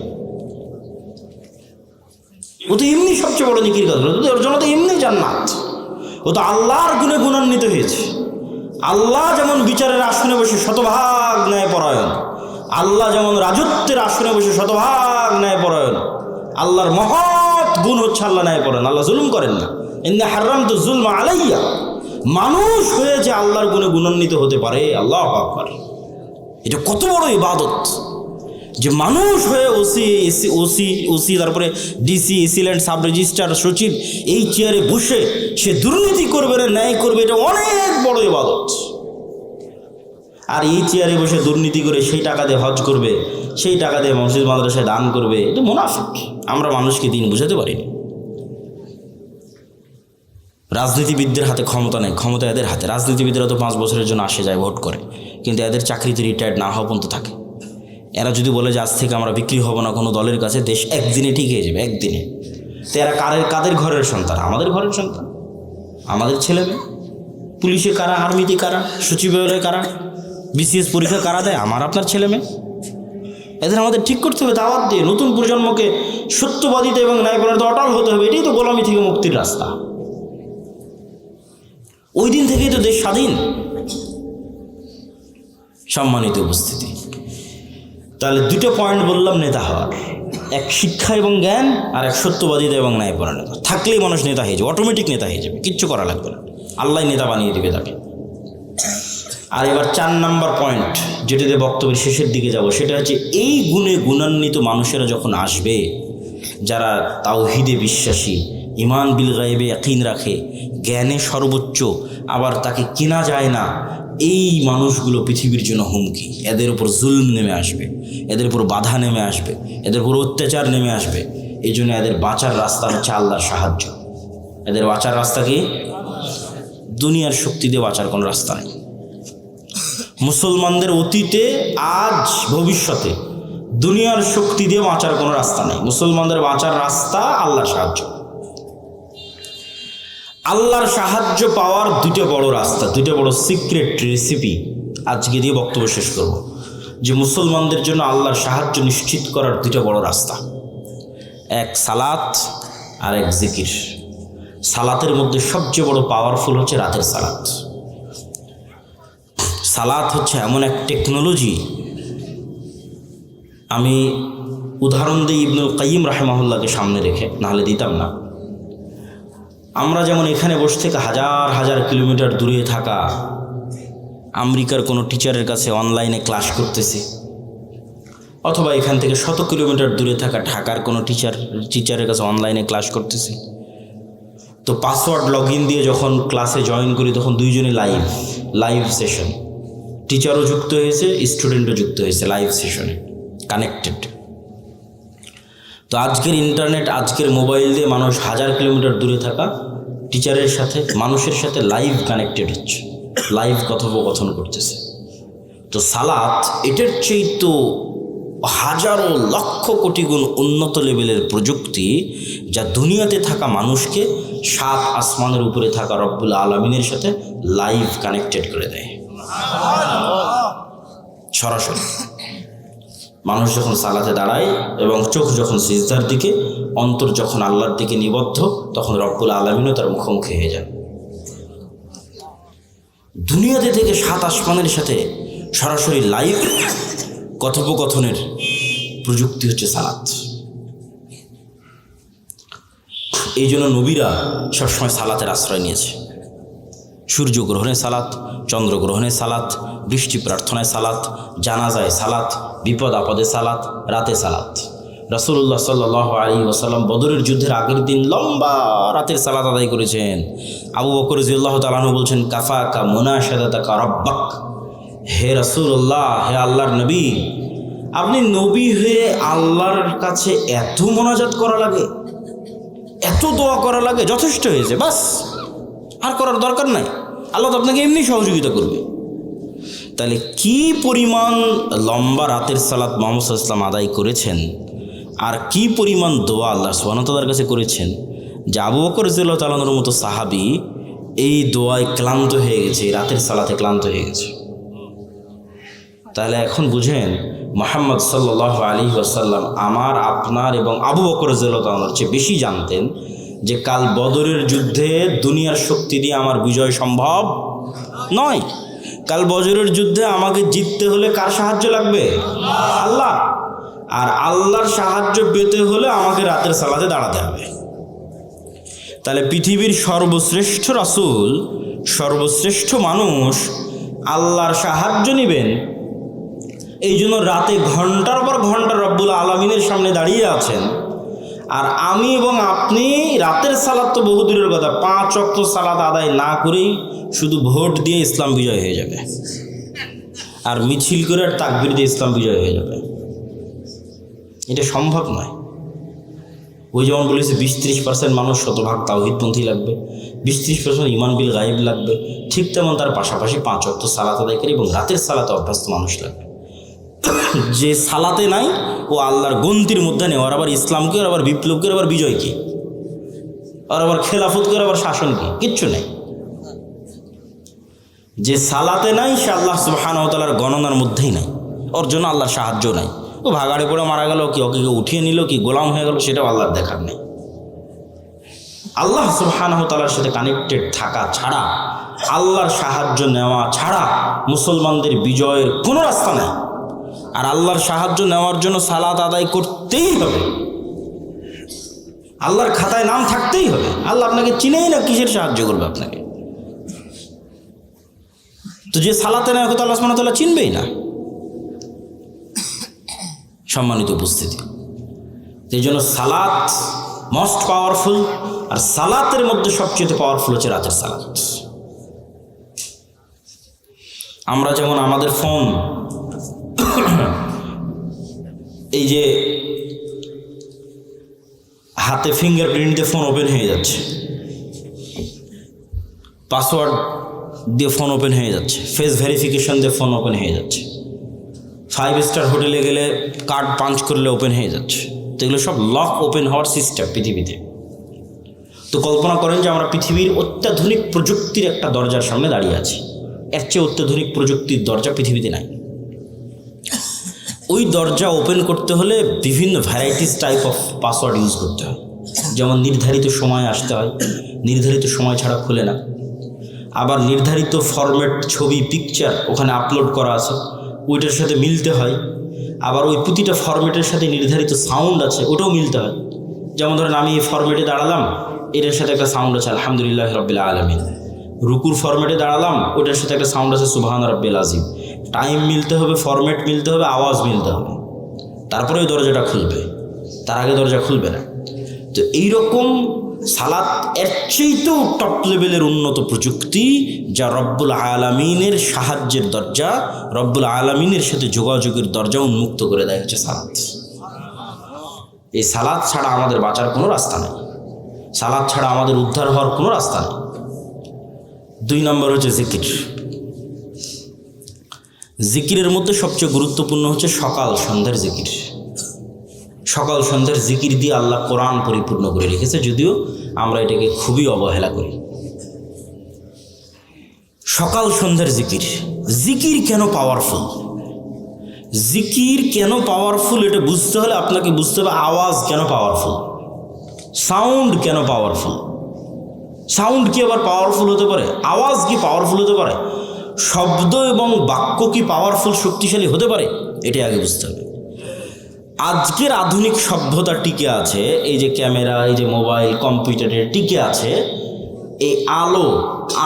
ও তো এমনি সবচেয়ে বড় নেকির কাজ, ওর জন্য তো এমনি জান্নাত। ও তো আল্লাহর গুণে গুণান্বিত হয়েছে। আল্লাহ যেমন বিচারের আসনে বসে শতভাগ ন্যায়পরায়ণ, আল্লাহ যেমন রাজত্বের আসনে বসে শতভাগ ন্যায়পরায়ণ, আল্লাহর মহৎ গুণ হচ্ছে আল্লাহ ন্যায়পরায়ণ। আল্লাহ জুলুম করেন না। ইন্না হারামতু যুলমা আলাইয়া। মানুষ হয়ে যে আল্লাহর গুণে গুণান্বিত হতে পারে, আল্লাহু আকবার, এটা কত বড় ইবাদত। যে মানুষ হয়ে ওসি তারপরে ডিসি, এসিল্যান্ড, সাব রেজিস্ট্রার, সচিব এই চেয়ারে বসে সে দুর্নীতি করবে না ন্যায় করবে, এটা অনেক বড় ইবাদত। আর এই চেয়ারে বসে দুর্নীতি করে সেই টাকা দিয়ে হজ করবে, সেই টাকা দিয়ে মসজিদ মাদ্রাসায় দান করবে, এটা মুনাফিক। আমরা মানুষকে দিন বুঝাতে পারিনি। রাজনীতিবিদদের হাতে ক্ষমতা নেই, ক্ষমতা এদের হাতে। রাজনীতিবিদরা তো 5 বছরের জন্য আসে যায়, ভোট করে, কিন্তু এদের চাকরিতে রিটায়ার্ড না হওয়া পর্যন্ত থাকে। এরা যদি বলে যে আজ থেকে আমরা বিক্রি হব না কোনো দলের কাছে, দেশ একদিনে ঠিক হয়ে যাবে, একদিনে। তো এরা কাদের ঘরের সন্তান? আমাদের ঘরের সন্তান, আমাদের ছেলে মেয়ে। পুলিশে কারা, আর্মিতে কারা, সচিবালয়ে কারা, বিসিএস পরীক্ষা কারা দেয়? আমার আপনার ছেলে মেয়ে। এদের আমাদের ঠিক করতে হবে দাওয়াত দিয়ে। নতুন প্রজন্মকে সত্যবাদিতা এবং ন্যায়পরায়ণতা অটল হতে হবে। এটাই তো গোলামি থেকে মুক্তির রাস্তা। ওই দিন থেকেই তো দেশ স্বাধীন। সম্মানিত উপস্থিতি, তাহলে 2টা পয়েন্ট বললাম নেতা হওয়ার, এক শিক্ষা এবং জ্ঞান, আর এক সত্যবাদিতা এবং ন্যায়পরায়ণতা। থাকলেই মানুষ নেতা হয়ে যাবে, অটোমেটিক নেতা হয়ে যাবে, কিচ্ছু করা লাগবে না, আল্লাহ নেতা বানিয়ে দিবে তাকে। আর এবার 4 নম্বর পয়েন্ট, যেটাতে বক্তব্যের শেষের দিকে যাব, সেটা হচ্ছে এই গুণে গুণান্বিত মানুষেরা যখন আসবে, যারা তাওহীদে বিশ্বাসী, ইমান বিল গায়বে ইয়াকিন রাখে, জ্ঞানে সর্বোচ্চ, আবার তাকে কেনা যায় না, এই মানুষগুলো পৃথিবীর জন্য হুমকি। এদের উপর জুলম নেমে আসবে, এদের উপর বাধা নেমে আসবে, এদের উপর অত্যাচার নেমে আসবে। এই জন্য এদের বাঁচার রাস্তা হচ্ছে আল্লাহর সাহায্য। এদের বাঁচার রাস্তা কি? দুনিয়ার শক্তি দিয়ে বাঁচার কোনো রাস্তা নেই। মুসলমানদের অতীতে, আজ, ভবিষ্যতে দুনিয়ার শক্তি দিয়ে বাঁচার কোনো রাস্তা নেই। মুসলমানদের বাঁচার রাস্তা আল্লাহর সাহায্য। আল্লাহর সাহায্য পাওয়ার 2টা বড় রাস্তা, 2টা বড় সিক্রেট রেসিপি আজকে দিয়ে বক্তব্য শেষ করব। যে মুসলমানদের জন্য আল্লাহর সাহায্য নিশ্চিত করার 2টা বড় রাস্তা, এক সালাত আর এক জিকির। সালাতের মধ্যে সবচেয়ে বড় পাওয়ারফুল হচ্ছে রাতের সালাত। সালাত হচ্ছে এমন এক টেকনোলজি, আমি উদাহরণ দিই ইবনুল কাইয়িম রাহিমাহুল্লাহকে সামনে রেখে, নাহলে দিতাম না। আমরা যেমন এখানে বসে থেকে হাজার হাজার কিলোমিটার দূরে থাকা আমেরিকার কোনো টিচারের কাছে অনলাইনে ক্লাস করতেছি, অথবা এখান থেকে 100 কিলোমিটার দূরে থাকা ঢাকার কোনো টিচারের কাছে অনলাইনে ক্লাস করতেছি, তো পাসওয়ার্ড লগ ইন দিয়ে যখন ক্লাসে জয়েন করি, তখন দুইজনই লাইভ সেশন। টিচারও যুক্ত হয়েছে, স্টুডেন্টও যুক্ত হয়েছে লাইভ সেশনে, কানেক্টেড। তো আজকের ইন্টারনেট, আজকের মোবাইল দিয়ে মানুষ হাজার কিলোমিটার দূরে থাকা টিচারের সাথে, মানুষের সাথে লাইভ কানেক্টেড হচ্ছে, লাইভ কথোপকথন করতেছে। তো সালাত এটার চেয়ে তো হাজারো লক্ষ কোটি গুণ উন্নত লেভেলের প্রযুক্তি, যা দুনিয়াতে থাকা মানুষকে 7 আসমানের উপরে থাকা রব্বুল আলামিনের সাথে লাইভ কানেক্টেড করে দেয় সরাসরি। মানুষ যখন সালাতে দাঁড়ায় এবং চোখ যখন সিজদার দিকে, অন্তর যখন আল্লাহর দিকে নিবদ্ধ, তখন রব্বুল আলামিনও তার মুখোমুখি হয়ে যান। দুনিয়াতে থেকে 7 আসমানের সাথে সরাসরি লাইভ কথোপকথনের প্রযুক্তি হচ্ছে সালাত। এই জন্য নবীরা সবসময় সালাতের আশ্রয় নিয়েছে। সূর্যগ্রহণে সালাত, চন্দ্রগ্রহণে সালাত, বৃষ্টি প্রার্থনায় সালাত, জানাজায় সালাত, বিপদ আপদে সালাত, রাতে সালাত। রাসূলুল্লাহ সাল্লাল্লাহু আলাইহি ওয়াসাল্লাম বদরের যুদ্ধের আগের দিন লম্বা রাতের সালাত আদায় করেছেন। আবু বকর রাদিয়াল্লাহু তাআলা আনহু বলছেন, কাফাকা মুনাশাদাতাকা রাব্বাক, হে রাসূলুল্লাহ, হে আল্লাহর নবী, আপনি নবী হয়ে আল্লাহর কাছে এত মোনাজাত করা লাগে, এত দোয়া করা লাগে, যথেষ্ট হয়েছে, বাস, আর করার দরকার নাই। আল্লাহ তো আপনাকে এমনি সহযোগিতা করবে। তাহলে কি পরিমাণ লম্বা রাতের সালাত মুহাম্মদ সাল্লাল্লাহু আলাইহি ওয়াসাল্লাম আদায় করেছেন, আর কি পরিমাণ দোয়া আল্লাহ সুবহানাহু ওয়া তাআলার কাছে করেছেন, যে আবু বকর রাদিয়াল্লাহু তাআলা আনহুর মতো সাহাবী এই দোয়ায় ক্লান্ত হয়ে গেছে, রাতের সালাতে ক্লান্ত হয়ে গেছে। তাহলে এখন বুঝেন, মুহাম্মদ সাল্লাল্লাহু আলাইহি ওয়াসাল্লাম আমার, আপনার এবং আবু বকর রাদিয়াল্লাহু তাআলার চেয়ে বেশি জানতেন যে কাল বদরের যুদ্ধে দুনিয়ার শক্তি দিয়ে আমার বিজয় সম্ভব নয়। কাল বদরের যুদ্ধে আমাকে জিততে হলে কার সাহায্য লাগবে? আল্লাহ। আর আল্লাহর সাহায্য পেতে হলে আমাকে রাতের সালাতে দাঁড়াতে হবে। তাহলে পৃথিবীর সর্বশ্রেষ্ঠ রাসূল, সর্বশ্রেষ্ঠ মানুষ আল্লাহর সাহায্য নেবেন, এই জন্য রাতে ঘন্টার পর ঘন্টা রব্বুল আলামিনের সামনে দাঁড়িয়ে আছেন, আর আমি এবং আপনি রাতের সালাত তো বহু দূরের কথা, 5 ওয়াক্ত সালাত আদায় না করেই শুধু ভোট দিয়ে ইসলাম বিজয় হয়ে যাবে, আর মিছিল করে আর তাকবীর দিয়ে ইসলাম বিজয় হয়ে যাবে। এটা সম্ভব নয়। ওই যেমন বলেছে 20-30% মানুষ শতভাগ তাওহীদপন্থী লাগবে, 20-30% ঈমান বিল গায়েব লাগবে, ঠিক তেমন তার পাশাপাশি 5 ওয়াক্ত সালাত আদায়কারী এবং রাতের সালাতে অভ্যস্ত মানুষ লাগবে। যে সালাতে নাই ও আল্লাহর গন্তির মধ্যে নেই, ওর আবার ইসলামকে, ওর আবার বিপ্লবকে, আবার বিজয় কি, ওর আবার খেলাফতকে, আবার শাসন কি, কিচ্ছু নেই। যে সালাতে নাই সে আল্লাহ সুবহানাহু ওয়া তাআলার গণনার মধ্যেই নাই, ওর জন্য আল্লাহর সাহায্য নাই। ও ভাগাড়ে পড়ে মারা গেল, কি ওকে কেউ উঠিয়ে নিল, কি গোলাম হয়ে গেল, সেটাও আল্লাহর দেখার নেই। আল্লাহ সুবহানাহু ওয়া তাআলার সাথে কানেক্টেড থাকা ছাড়া, আল্লাহর সাহায্য নেওয়া ছাড়া মুসলমানদের বিজয়ের কোনো রাস্তা নেই। আর আল্লাহর সাহায্য নেওয়ার জন্য সালাত আদায় করতেই হবে, আল্লাহর খাতায় নাম থাকতেই হবে। আল্লাহ আপনাকে চিনেই না, কিসের সাহায্য করবে আপনাকে? তো যে সালাতে নেয় ওকে তো আল্লাহ সুবহানাহু ওয়া তাআলা চিনবেই না। সম্মানিত উপস্থিতি, এই জন্য সালাত মোস্ট পাওয়ারফুল, আর সালাতের মধ্যে সবচেয়ে পাওয়ারফুল হচ্ছে রাতের সালাত। আমরা যেমন আমাদের ফোন, এই যে হাতে ফিঙ্গারপ্রিন্ট দিয়ে ফোন ওপেন হয়ে যাচ্ছে, পাসওয়ার্ড দিয়ে ফোন ওপেন হয়ে যাচ্ছে, ফেস ভেরিফিকেশন দিয়ে ফোন ওপেন হয়ে যাচ্ছে, 5 স্টার হোটেলে গেলে কার্ড পাঞ্চ করলে ওপেন হয়ে যাচ্ছে। তো এগুলো সব লক ওপেন হওয়ার সিস্টেম পৃথিবীতে। তো কল্পনা করেন যে আমরা পৃথিবীর অত্যাধুনিক প্রযুক্তির একটা দরজার সামনে দাঁড়িয়ে আছি, এর চেয়ে অত্যাধুনিক প্রযুক্তির দরজা পৃথিবীতে নাই। ওই দরজা ওপেন করতে হলে বিভিন্ন varieties type of password use করতে হয়। যেমন নির্ধারিত সময় আসতে হয়, নির্ধারিত সময় ছাড়া খোলে না। আবার নির্ধারিত ফরম্যাট ছবি, পিকচার ওখানে আপলোড করা আছে, ওইটার সাথে মিলতে হয়। আবার ওই প্রতিটা ফরম্যাটের সাথে নির্ধারিত সাউন্ড আছে, ওটাও মিলতে হয়। যেমন ধরেন আমি এই ফরম্যাটে দাঁড়ালাম, এটার সাথে একটা সাউন্ড আছে আলহামদুলিল্লাহ রাব্বিল আলামিন। রুকুর ফরম্যাটে দাঁড়ালাম, ওটার সাথে একটা সাউন্ড আছে সুবহান রাব্বিল আযীম। টাইম মিলতে হবে, ফরম্যাট মিলতে হবে, আওয়াজ মিলতে হবে, তারপরে ওই দরজাটা খুলবে, তার আগে দরজা খুলবে না। তো এইরকম সালাত এর চেয়েও টপ লেভেলের উন্নত প্রযুক্তি, যা রব্বুল আলামিনের সাহায্যের দরজা, রব্বুল আলামিনের সাথে যোগাযোগের দরজা উন্মুক্ত করে দেয় হচ্ছে সালাত। এই সালাত ছাড়া আমাদের বাঁচার কোনো রাস্তা নেই, সালাত ছাড়া আমাদের উদ্ধার হওয়ার কোনো রাস্তা নেই। 2 নম্বর হচ্ছে জিকির। জিকিরের মধ্যে সবচেয়ে গুরুত্বপূর্ণ হচ্ছে সকাল সন্ধ্যার জিকির। সকাল সন্ধ্যার জিকির দিয়ে আল্লাহ কোরআন পরিপূর্ণ করে রেখেছে, যদিও আমরা এটাকে খুবই অবহেলা করি। সকাল সন্ধ্যার জিকির। জিকির কেন পাওয়ারফুল? জিকির কেন পাওয়ারফুল এটা বুঝতে হলে আপনাকে বুঝতে হবে আওয়াজ কেন পাওয়ারফুল, সাউন্ড কেন পাওয়ারফুল। সাউন্ড কি আবার পাওয়ারফুল হতে পারে? আওয়াজ কি পাওয়ারফুল হতে পারে? শব্দ এবং বাক্য কি পাওয়ারফুল, শক্তিশালী হতে পারে? এটাই আগে বুঝতে হবে। আজকের আধুনিক সভ্যতা টিকে আছে, এই যে ক্যামেরা, এই যে মোবাইল, কম্পিউটারের টিকে আছে এই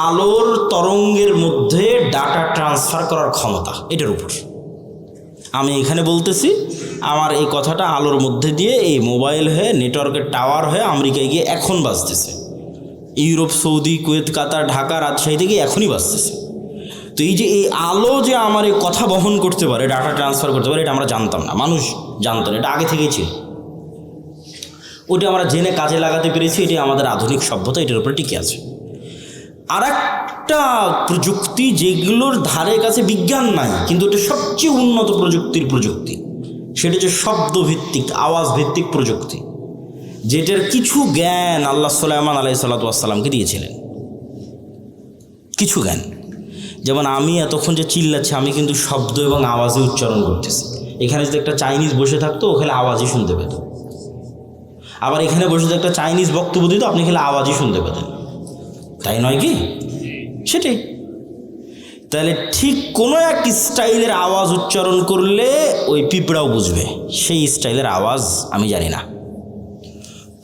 আলোর তরঙ্গের মধ্যে ডাটা ট্রান্সফার করার ক্ষমতা, এটার উপর। আমি এখানে বলতেছি, আমার এই কথাটা আলোর মধ্যে দিয়ে এই মোবাইল হয়ে, নেটওয়ার্কের টাওয়ার হয়ে আমেরিকায় গিয়ে এখন বাজতেছে, ইউরোপ, সৌদি, কুয়েত, কাতার, ঢাকা, রাজশাহীতে গিয়ে এখনই বাজতেছে। তো এই যে এই আলো যে আমার এই কথা বহন করতে পারে, ডাটা ট্রান্সফার করতে পারে, এটা আমরা জানতাম না, মানুষ জানতো না, এটা আগে থেকেই ছিল। ওটা আমরা জেনে কাজে লাগাতে পেরেছি, এটি আমাদের আধুনিক সভ্যতা, এটার উপরে টিকে আছে। আর একটা প্রযুক্তি যেগুলোর ধারে কাছে বিজ্ঞান নাই, কিন্তু এটা সবচেয়ে উন্নত প্রযুক্তির প্রযুক্তি, সেটা হচ্ছে শব্দভিত্তিক, আওয়াজ ভিত্তিক প্রযুক্তি, যেটার কিছু জ্ঞান আল্লাহ সুলাইমান আলাইহিস সালাতু ওয়াস সালামকে দিয়েছিলেন। কিছু জ্ঞান, যেমন আমি এতক্ষণ যে চিল্লাচ্ছি, আমি কিন্তু শব্দ এবং আওয়াজে উচ্চারণ করতেছি। এখানে যদি একটা চাইনিজ বসে থাকতো, ওখানে আওয়াজই শুনতে পেত। আবার এখানে বসে যদি একটা চাইনিজ বক্তব্য দিত, আপনি খেলে আওয়াজই শুনতে পেতেন, তাই নয় কি? সেটাই। তাহলে ঠিক কোনো এক স্টাইলের আওয়াজ উচ্চারণ করলে ওই পিঁপড়াও বুঝবে, সেই স্টাইলের আওয়াজ আমি জানি না।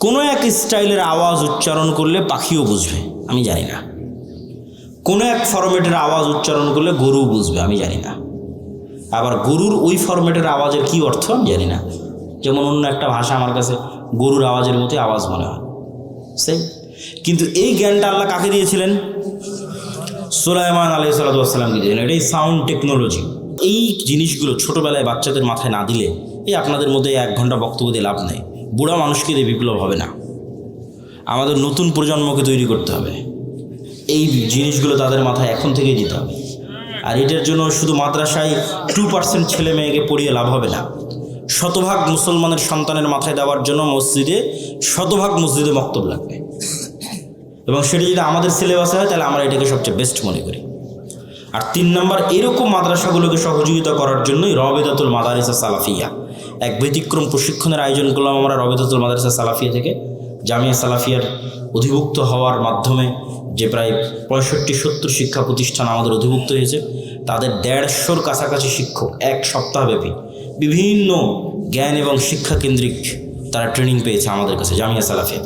কোনো এক স্টাইলের আওয়াজ উচ্চারণ করলে পাখিও বুঝবে, আমি জানি না। কোনো এক ফরম্যাটের আওয়াজ উচ্চারণ করলে গরু বুঝবে, আমি জানি না। আবার গরুর ওই ফরম্যাটের আওয়াজের কি অর্থ আমি জানি না, যেমন অন্য একটা ভাষা আমার কাছে গরুর আওয়াজের মতোই আওয়াজ মনে হয় সেই। কিন্তু এই জ্ঞানটা আল্লাহ কাকে দিয়েছিলেন? সুলাইমান আলাইহিস সালামকে দিয়েছিলেন। এটাই সাউন্ড টেকনোলজি। এই জিনিসগুলো ছোটোবেলায় বাচ্চাদের মাথায় না দিলে এই আপনাদের মধ্যে 1 ঘন্টা বক্তব্য দিয়ে লাভ নেই। বুড়া মানুষকে দিয়ে বিপ্লব হবে না। আমাদের নতুন প্রজন্মকে তৈরি করতে হবে। এই জিনিসগুলো তাদের মাথায় এখন থেকেই দিতে হবে। আর এটার জন্য শুধু মাদ্রাসায় 2% ছেলে মেয়েকে পড়িয়ে লাভ হবে না। শতভাগ মুসলমানের সন্তানের মাথায় দেওয়ার জন্য শতভাগ মসজিদে বক্তব্য লাগবে। এবং সেটা যদি আমাদের সিলেবাসে হয় তাহলে আমরা এটাকে সবচেয়ে বেস্ট মনে করি। আর 3 নম্বর, এরকম মাদ্রাসাগুলোকে সহযোগিতা করার জন্যই রবেদাতুল মাদারিস সালাফিয়া এক ব্যতিক্রম প্রশিক্ষণের আয়োজন করলাম আমরা রবেদাতুল মাদারিস সালাফিয়া থেকে। জামিয়া সালাফিয়ার অধিভুক্ত হওয়ার মাধ্যমে যে প্রায় 65-70 শিক্ষা প্রতিষ্ঠান আমাদের অধিভুক্ত হয়েছে, তাদের 150-র কাছাকাছি শিক্ষক 1 সপ্তাহব্যাপী বিভিন্ন জ্ঞান এবং শিক্ষা কেন্দ্রিক তারা ট্রেনিং পেয়েছে আমাদের কাছে জামিয়া সালাফিয়া।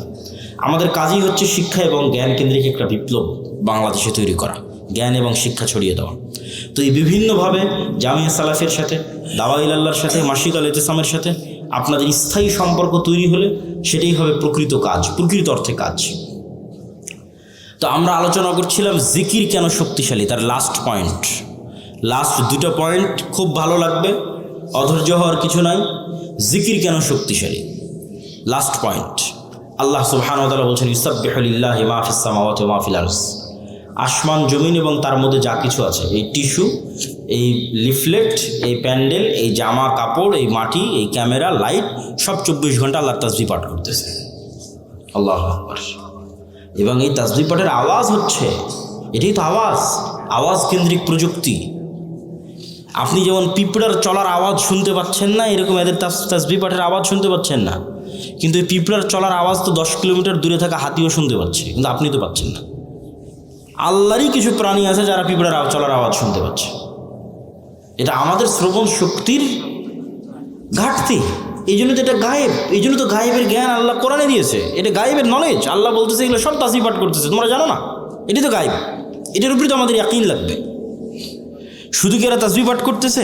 আমাদের কাজই হচ্ছে শিক্ষা এবং জ্ঞান কেন্দ্রিক একটা বিপ্লব বাংলাদেশে তৈরি করা, জ্ঞান এবং শিক্ষা ছড়িয়ে দেওয়া। তো এই বিভিন্নভাবে জামিয়া সালাফিয়ার সাথে, দাওয়াইল আল্লাহর সাথে, মাসিক আল ইতিসামের সাথে আপনাদের স্থায়ী সম্পর্ক তৈরি হলে সেটাই হবে প্রকৃত কাজ, প্রকৃত অর্থে কাজ। তো আমরা আলোচনা করছিলাম জিকির কেন শক্তিশালী, তার লাস্ট 2টা পয়েন্ট খুব ভালো লাগবে, অধৈর্য হওয়ার কিছু নাই। জিকির কেন শক্তিশালী, লাস্ট পয়েন্ট। আল্লাহ সুবহানাহু ওয়া তাআলা বলছেন ইউসাব্বিহু লিল্লাহি মা ফিস সামাওয়াতি ওয়া মা ফিল আরদ। আসমান জমিন এবং তার মধ্যে যা কিছু আছে, এই টিস্যু, এই লিফলেট, এই প্যান্ডেল, এই জামা কাপড়, এই মাটি, এই ক্যামেরা, লাইট, সব 24 ঘন্টা আল্লাহর তাসবিহ পাঠ করতেছে। আল্লাহু আকবার। এবং এই তাসবিহ পাঠের আওয়াজ হচ্ছে, এটাই তো আওয়াজ কেন্দ্রিক প্রযুক্তি। আপনি যেমন পিঁপড়ার চলার আওয়াজ শুনতে পাচ্ছেন না, এরকম এদের তাসবিহ পাঠের আওয়াজ শুনতে পাচ্ছেন না। কিন্তু এই পিঁপড়ার চলার আওয়াজ তো 10 কিলোমিটার দূরে থাকা হাতিও শুনতে পাচ্ছে, কিন্তু আপনি তো পাচ্ছেন না। আল্লাহরই কিছু প্রাণী আছে যারা পিঁপড়ার চলার আওয়াজ শুনতে পাচ্ছে। এটা আমাদের শ্রবণ শক্তির ঘাটতি, এই জন্য তো এটা গায়েব। এই জন্য তো গায়েবের জ্ঞান আল্লাহ কোরআনে দিয়েছে, এটা গায়েবের নলেজ। আল্লাহ বলতেছে এগুলো সব তাসবিহ পাঠ করতেছে, তোমরা জানো না, এটি তো গায়েব। এটার উপরে তো আমাদের ইয়াকিন লাগবে। শুধু কি এরা তাসবিহ পাঠ করতেছে?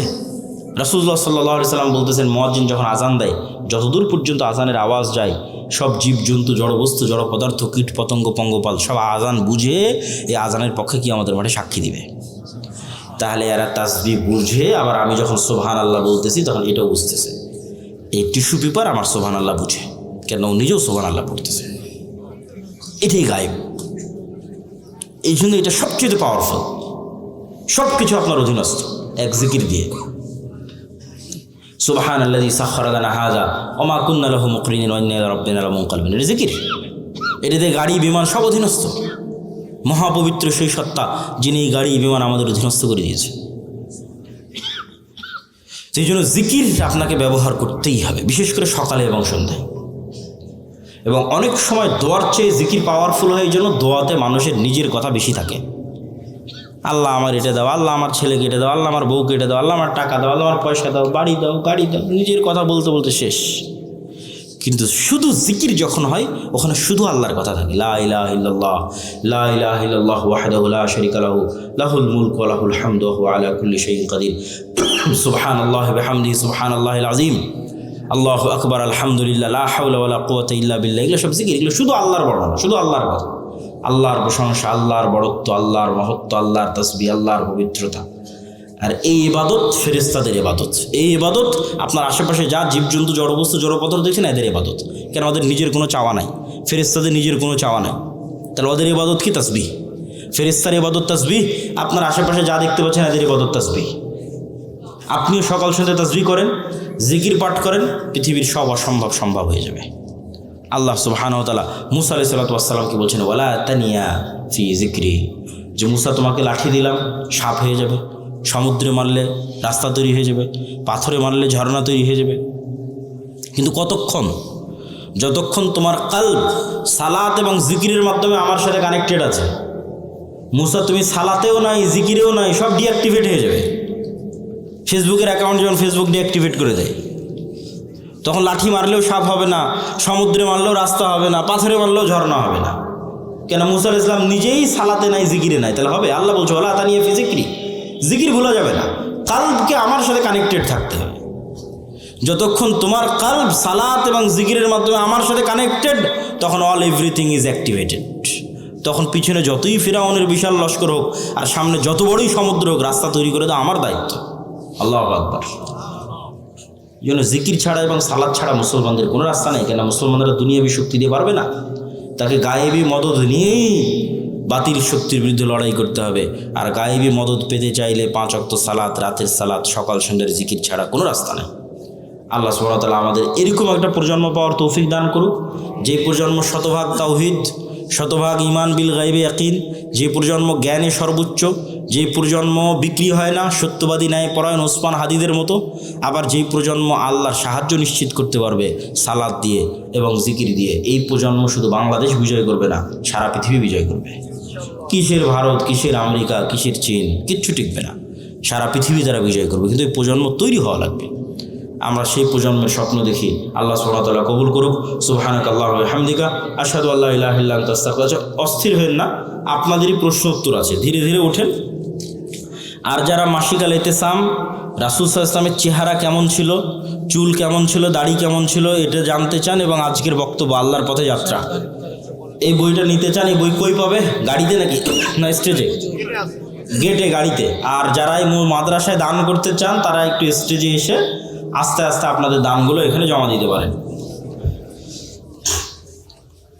রাসূলুল্লাহ সাল্লাল্লাহু আলাইহি সাল্লাম বলতেছেন, মুয়াজ্জিন যখন আজান দেয়, যতদূর পর্যন্ত আজানের আওয়াজ যায়, সব জীবজন্তু, জড়বস্তু, জড় পদার্থ, কীট পতঙ্গ, পঙ্গপাল সব আজান বুঝে এই আজানের পক্ষে কি আমাদের মাঠে সাক্ষী দিবে। তাহলে এরা তাসবিহ বুঝে, আবার আমি যখন সুবহানাল্লাহ বলতেছি তখন এটাও বুঝতেছে। এই টিস্যু পেপার আমার সুবহানাল্লাহ বুঝে, কেন ও নিজেও সুবহানাল্লাহ পড়তেছে। এটাই গায়েব। এই জন্য এটা সবচেয়ে পাওয়ারফুল। সব কিছু আপনার অধীনস্থ এক জিকির দিয়ে। সুবহানাল্লাযী সাখখারা লানা হাযা ওয়া মা কুন্না লাহু মুকরিনিন ওয়া ইন্না ইলা রাব্বিনা লামুনকালিবুন। এটা জিকির। এটাতে গাড়ি বিমান সব অধীনস্থ। মহাপবিত্র সেই সত্তা যিনি এই গাড়ি বিমান আমাদের অধীনস্থ করে দিয়েছে। সেই জন্য জিকির আপনাকে ব্যবহার করতেই হবে, বিশেষ করে সকালে এবং সন্ধ্যায়। এবং অনেক সময় দোয়ার চেয়ে জিকির পাওয়ারফুল হয়, এই জন্য দোয়াতে মানুষের নিজের কথা বেশি থাকে। আল্লাহ আমার এটা দাও, আল্লাহ আমার ছেলেকে এটা দাও, আল্লাহ আমার বউকে এটা দাও, আল্লাহ আমার টাকা দাও, আল্লাহ আমার পয়সা দাও, বাড়ি দাও, গাড়ি দাও, নিজের কথা বলতে বলতে শেষ। কিন্তু শুধু জিকির যখন হয়, ওখানে শুধু আল্লাহর কথা থাকে। লা ইলাহা ইল্লাল্লাহ, লা ইলাহা ইল্লাল্লাহু ওয়াহদাহু লা শারীকা লাহু, লাহুল মুলকু ওয়া লাহুল হামদু ওয়া হুয়া আলা কুল্লি শাইইন কাদির, সুবহানাল্লাহি ওয়া বিহামদিহি সুবহানাল্লাহিল আযীম, আল্লাহু আকবার, আলহামদুলিল্লাহ, লা হাওলা ওয়া লা কুওয়াতা ইল্লা বিল্লাহ। এগুলো সব জিকির, এগুলো শুধু আল্লাহর বর্ণনা, শুধু আল্লাহর কথা, আল্লাহর প্রশংসা, আল্লাহর বড়ত্ব, আল্লাহর মহত্ব, আল্লাহর তাসবিহ, আল্লাহর পবিত্রতা। আর এই ইবাদত ফেরেশতাদের ইবাদত। এই ইবাদত আপনার আশেপাশে যা জীবজন্তু, জড়বস্তু, জড়পদার্থ দেখছেন, এদের ইবাদত। কেন? ওদের নিজের কোনো চাওয়া নাই, ফেরেশতাদের নিজের কোনো চাওয়া নাই। তাহলে ওদের ইবাদত কি? তাসবিহ। ফেরেশতার ইবাদত তাসবিহ, আপনার আশেপাশে যা দেখতে পাচ্ছেন এদের ইবাদত তাসবিহ। আপনিও সকাল সন্ধ্যা তাসবিহ করেন, জিকির পাঠ করেন, পৃথিবীর সব অসম্ভব সম্ভব হয়ে যাবে। আল্লাহ সুবহানাহু ওয়া তাআলা মুসা আলাইহিস সালাতু ওয়াস সালামকে বলছেন, ওয়ালা তানিয়া ফি যিকরি, যে মুসা তোমাকে লাঠি দিলাম, সাপ হয়ে যাবে, সমুদ্রে মারলে রাস্তা তৈরি হয়ে যাবে, পাথরে মারলে ঝর্ণা তৈরি হয়ে যাবে। কিন্তু কতক্ষণ? যতক্ষণ তোমার কলব সালাত এবং জিকিরের মাধ্যমে আমার সাথে কানেক্টেড আছে। মুসা তুমি সালাতেও নাই, জিকিরেও নাই, সব ডিঅ্যাক্টিভেট হয়ে যাবে। ফেসবুকের অ্যাকাউন্ট যখন ফেসবুক ডিঅ্যাক্টিভেট করে দেয়, তখন লাঠি মারলেও সাপ হবে না, সমুদ্রে মারলেও রাস্তা হবে না, পাথরে মারলেও ঝর্ণা হবে না। কেন? মুসা আলাইহিস সালাম নিজেই সালাতে নাই, জিকিরে নাই, তাহলে হবে? আল্লাহ বলছে ওয়ালা তানিয়া ফি যিকরি, জিকির ভুলা যাবে না। কালবকে আমার সাথে কানেক্টেড থাকতে হবে। যতক্ষণ তোমার কালব সালাত এবং জিকিরের মাধ্যমে আমার সাথে কানেক্টেড, তখন অল এভরিথিং ইজ অ্যাক্টিভেটেড। তখন পিছনে যতই ফিরাউনের বিশাল লস্কর হোক আর সামনে যত বড়ই সমুদ্র হোক, রাস্তা তৈরি করে দেওয়া আমার দায়িত্ব। আল্লাহু আকবার। যেন জিকির ছাড়া এবং সালাত ছাড়া মুসলমানদের কোনো রাস্তা নেই। কেন মুসলমানরা দুনিয়াবী শক্তি দিয়ে পারবে না, তাকে গায়েবী মদদ নিয়েই বাতিল শক্তির বিরুদ্ধে লড়াই করতে হবে। আর গায়েবী মদদ পেতে চাইলে 5 ওয়াক্ত সালাত, রাতের সালাত, সকাল সন্ধ্যার জিকির ছাড়া কোনো রাস্তা নেই। আল্লাহ সুবহানাহু ওয়া তাআলা আমাদের এরকম একটা প্রজন্ম পাওয়ার তৌফিক দান করুক, যে প্রজন্ম শতভাগ তাওহীদ, শতভাগ ঈমান বিল গায়বে ইয়াকিন, যে প্রজন্ম জ্ঞানে সর্বোচ্চ, যে প্রজন্ম বিক্রি হয় না, সত্যবাদী ন্যায়পরায়ণ ওসমান হাদিদের মতো। আবার যেই প্রজন্ম আল্লাহর সাহায্য নিশ্চিত করতে পারবে সালাত দিয়ে এবং জিকির দিয়ে। এই প্রজন্ম শুধু বাংলাদেশ বিজয় করবে না, সারা পৃথিবী বিজয় করবে। কিসের ভারত, কিসের আমেরিকা, কিসের চীন, কিচ্ছু টিকবে না, সারা পৃথিবী তারা বিজয় করবে। কিন্তু এই প্রজন্ম তৈরি হওয়া লাগবে। আমরা সেই প্রজন্মের স্বপ্ন দেখি। আল্লাহ সুবহানাহু ওয়া তাআলা কবুল করুক। সুবহানাকাল্লাহু ওয়া বিহামদিকা আশহাদু আল্লা ইলাহা ইল্লা আনতা আস্তাগফিরুকা। অস্থির হবেন না, আপনাদেরই প্রশ্ন উত্তর আছে, ধীরে ধীরে ওঠেন। আর যারা মাসিকাল ইতিসাম, রাসূল সাল্লাল্লাহু আলাইহি ওয়াসাল্লামের চেহারা কেমন ছিল, চুল কেমন ছিল, দাড়ি কেমন ছিল, এটা জানতে চান এবং আজকের বক্তব্য আল্লাহর পথে যাত্রা, এই বইটা নিতে চান, এই বই কই পাবে? গাড়িতে নাকি না স্টেজে? গেটে, গাড়িতে। আর যারা এই মাদ্রাসায় দান করতে চান তারা একটু স্টেজে এসে আস্তে আস্তে আপনাদের দানগুলো এখানে জমা দিতে পারেন।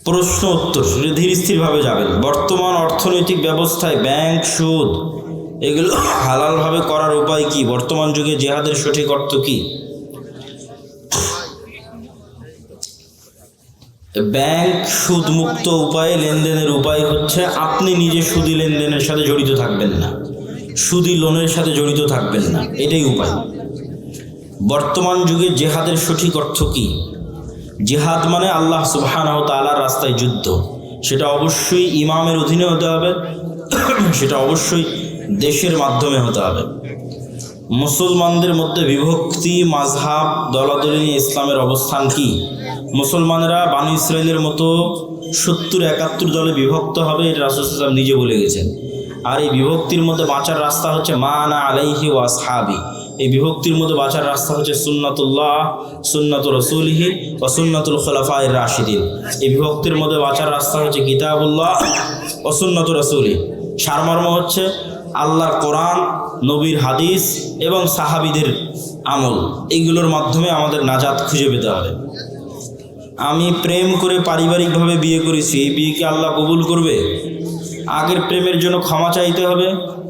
প্রশ্ন উত্তর ধীর স্থিরভাবে যাবেন। বর্তমান অর্থনৈতিক ব্যবস্থায় ব্যাংক, সুদ এগুলো হালালভাবে করার উপায় কি? বর্তমান যুগে জিহাদের সঠিক অর্থ কি? ব্যাংক সুদ মুক্ত উপায়ে লেনদেনের উপায় হচ্ছে আপনি নিজে সুদি লেনদেনের সাথে জড়িত থাকবেন না, সুদি লোনের সাথে জড়িত থাকবেন না, এটাই উপায়। বর্তমান যুগে জিহাদের সঠিক অর্থ কি? জিহাদ মানে আল্লাহ সুবহানাহু ওয়া তাআলার রাস্তায় যুদ্ধ। সেটা অবশ্যই ইমামের অধীনে হতে হবে, সেটা অবশ্যই দেশের মাধ্যমে হতে হবে। মুসলমানদের মধ্যে বিভক্তি, মাযহাব, দলাদলি নিয়ে ইসলামের অবস্থান কি? মুসলমানরা বানু ইসরাইলের মতো 70-71 দলে বিভক্ত হবে, এটা রাসূল সাল্লাল্লাহু আলাইহি ওয়াসাল্লাম নিজে বলে গেছেন। আর এই বিভক্তির মধ্যে বাঁচার রাস্তা হচ্ছে মা আনা আলাইহি ওয়া আসহাবি। এই বিভক্তির মধ্যে বাঁচার রাস্তা হচ্ছে সুন্নাতুল্লাহ, সুন্নাতু রাসূলিহি ওয়া সুন্নাতুল খুলাফায়ে রাশিদিন। এই বিভক্তির মধ্যে বাঁচার রাস্তা হচ্ছে কিতাবুল্লাহ ওয়া সুন্নাতু রাসূলি। সারমর্ম হচ্ছে আল্লাহর কোরআন, নবীর হাদিস এবং সাহাবীদের আমল, এইগুলোর মাধ্যমে আমাদের নাজাত খুঁজে পেতে হবে। আমি প্রেম করে পারিবারিকভাবে বিয়ে করেছি, এই বিয়েকে আল্লাহ কবুল করবে? আগের প্রেমের জন্য ক্ষমা চাইতে হবে।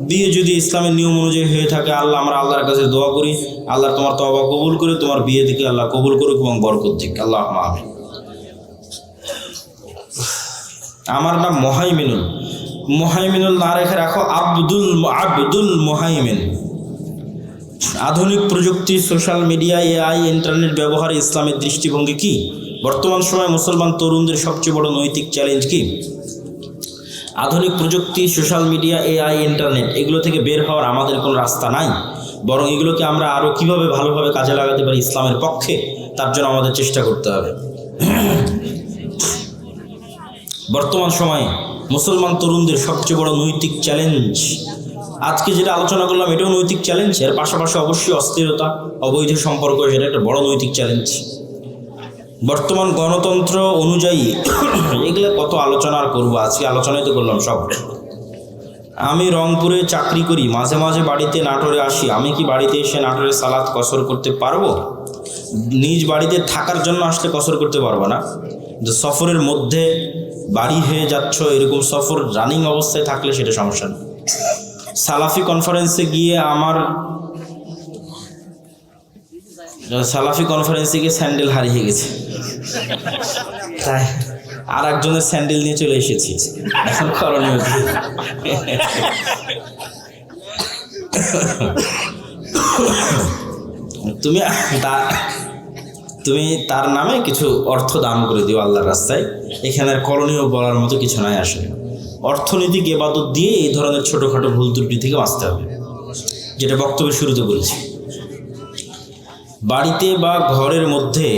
বিয়ে যদি ইসলামের নিয়ম অনুযায়ী হয়ে থাকে, আমরা আল্লাহর কাছে দোয়া করি, আল্লাহ তোমার তওবা কবুল করে তোমার বিয়ে থেকে আল্লাহ কবুল করুক এবং বরকত দিক। আল্লাহুম্মা আমিন। আমার নাম মুহাইমিনুল। মুহাইমিনুল না রেখে রাখো আব্দুল মুহাইমিন। আধুনিক প্রযুক্তি, সোশ্যাল মিডিয়া, এআই, ইন্টারনেট ব্যবহারে ইসলামের দৃষ্টিভঙ্গি কি? বর্তমান সময়ে মুসলমান তরুণদের সবচেয়ে বড় নৈতিক চ্যালেঞ্জ কি? আধুনিক প্রযুক্তি, সোশ্যাল মিডিয়া, এআই, ইন্টারনেট এগুলো থেকে বের হওয়ার আমাদের কোনো রাস্তা নাই, বরং এগুলোকে আমরা আরও কীভাবে ভালোভাবে কাজে লাগাতে পারি ইসলামের পক্ষে, তার জন্য আমাদের চেষ্টা করতে হবে। বর্তমান সময়ে মুসলমান তরুণদের সবচেয়ে বড় নৈতিক চ্যালেঞ্জ, আজকে যেটা আলোচনা করলাম এটাও নৈতিক চ্যালেঞ্জ, এর পাশাপাশি অবশ্যই অস্থিরতা, অবৈধ সম্পর্ক, সেটা একটা বড় নৈতিক চ্যালেঞ্জ। বর্তমান গণতন্ত্র অনুযায়ী এগুলো কত আলোচনা আর করবো, আজকে আলোচনাই তো করলাম সব। আমি রংপুরে চাকরি করি, মাঝে মাঝে বাড়িতে নাটোরে আসি, আমি কি বাড়িতে এসে নাটোরে সালাত কসর করতে পারবো? নিজ বাড়িতে থাকার জন্য আসলে কসর করতে পারবো না, যে সফরের মধ্যে বাড়ি হয়ে যাচ্ছ এরকম সফর রানিং অবস্থায় থাকলে সেটা সমস্যা না। সালাফি কনফারেন্সে গিয়ে স্যান্ডেল হারিয়ে গেছে, তাই আর একজনের স্যান্ডেল নিয়ে চলে এসেছি। এখন করণীয় কি? তুমি তার নামে কিছু অর্থ দান করে দিও আল্লাহর রাস্তায়। এখানে আর করণীয় বলার মতো কিছু নাই। আসলে অর্থনৈতিক ইবাদত দিয়ে এই ধরনের ছোটোখাটো ভুল ত্রুটি থেকে বাঁচতে হবে, যেটা বক্তব্যের শুরুতে বলেছি। বাড়িতে বা ঘরের মধ্যে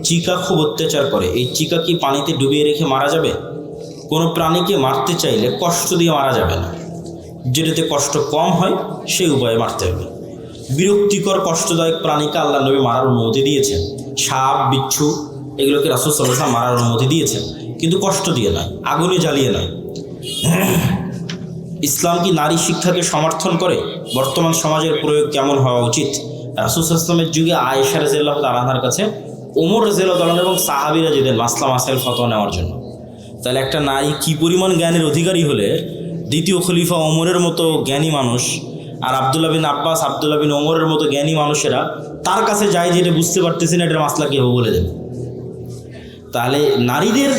চিকা খুব অত্যাচার করে, এই চিকা কি পানিতে ডুবিয়ে রেখে মারা যাবে? কোনো প্রাণীকে মারতে চাইলে কষ্ট দিয়ে মারা যাবে না, যেটাতে কষ্ট কম হয় সেই উপায়ে মারতে হবে। বিরক্তিকর কষ্টদায়ক প্রাণীকে আল্লাহ নবী মারার অনুমতি দিয়েছেন। সাপ, বিচ্ছু এগুলোকে রাসূল সাল্লাল্লাহু আলাইহি ওয়াসাল্লাম মারার অনুমতি দিয়েছেন, কিন্তু কষ্ট দিয়ে নয়, আগুনে জ্বালিয়ে নয়। ইসলাম কি নারী শিক্ষাকে সমর্থন করে? বর্তমান সমাজের প্রয়োগ কেমন হওয়া উচিত? রাসূল সাল্লাল্লাহু আলাইহি ওয়াসাল্লামের যুগে আয়েশা রাদিয়াল্লাহু তাআলা আনহার কাছে ওমর রাদিয়াল্লাহু তাআলা এবং সাহাবীরা যেতেন মাসলা মাসাইল ফতোয়া নেওয়ার জন্য। তাহলে একটা নারী কি পরিমাণ জ্ঞানের অধিকারী হলে দ্বিতীয় খলিফা ওমরের মতো জ্ঞানী মানুষ আর আব্দুল্লাহ বিন আব্বাস, আব্দুল্লাহ বিন ওমরের মতো জ্ঞানী মানুষেরা তার কাছে যায়, যেটা বুঝতে পারতেছে না এটার মাসলা কেউ বলে দেবে। তাহলে নারীদের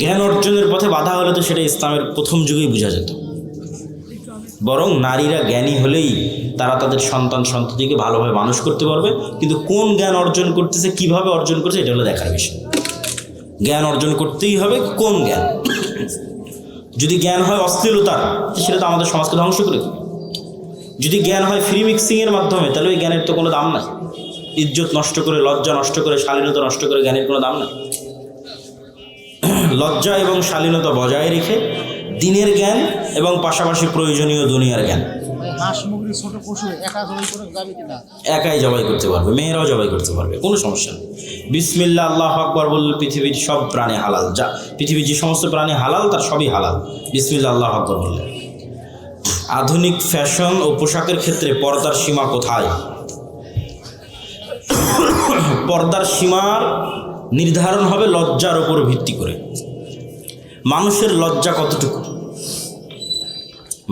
জ্ঞান অর্জনের পথে বাধা হলে তো সেটা ইসলামের প্রথম যুগেই বোঝা যেত। বরং নারীরা জ্ঞানী হলেই তারা তাদের সন্তান সন্ততিকে ভালোভাবে মানুষ করতে পারবে। কিন্তু কোন জ্ঞান অর্জন করতেছে, কিভাবে অর্জন করছে, এটা হলো দেখার বিষয়। জ্ঞান অর্জন করতেই হবে, কোন জ্ঞান? যদি জ্ঞান হয় অশ্লীলতার, সেটা তো আমাদের সমাজকে ধ্বংস করে দেবে। যদি জ্ঞান হয় ফ্রি মিক্সিংয়ের মাধ্যমে, তাহলে ওই জ্ঞানের তো কোনো দাম নাই। ইজ্জত নষ্ট করে, লজ্জা নষ্ট করে, শালীনতা নষ্ট করে জ্ঞানের কোনো দাম নাই। লজ্জা এবং শালীনতা বজায় রেখে দিনের জ্ঞান এবং পাশাপাশি প্রয়োজনীয় দুনিয়ার জ্ঞান। একাই জবাই করতে পারবে, মেয়েরাও জবাই করতে পারবে, কোনো সমস্যা নেই। বিসমিল্লাহ আল্লাহু আকবার বললে পৃথিবীর সব প্রাণী হালাল। যা পৃথিবীর যে সমস্ত প্রাণী হালাল তার সবই হালাল বিসমিল্লাহ আল্লাহু আকবার বললে। আধুনিক ফ্যাশন ও পোশাকের ক্ষেত্রে পর্দার সীমা কোথায়? পর্দার সীমার নির্ধারণ হবে লজ্জার উপর ভিত্তি করে। মানুষের লজ্জা কতটুকু,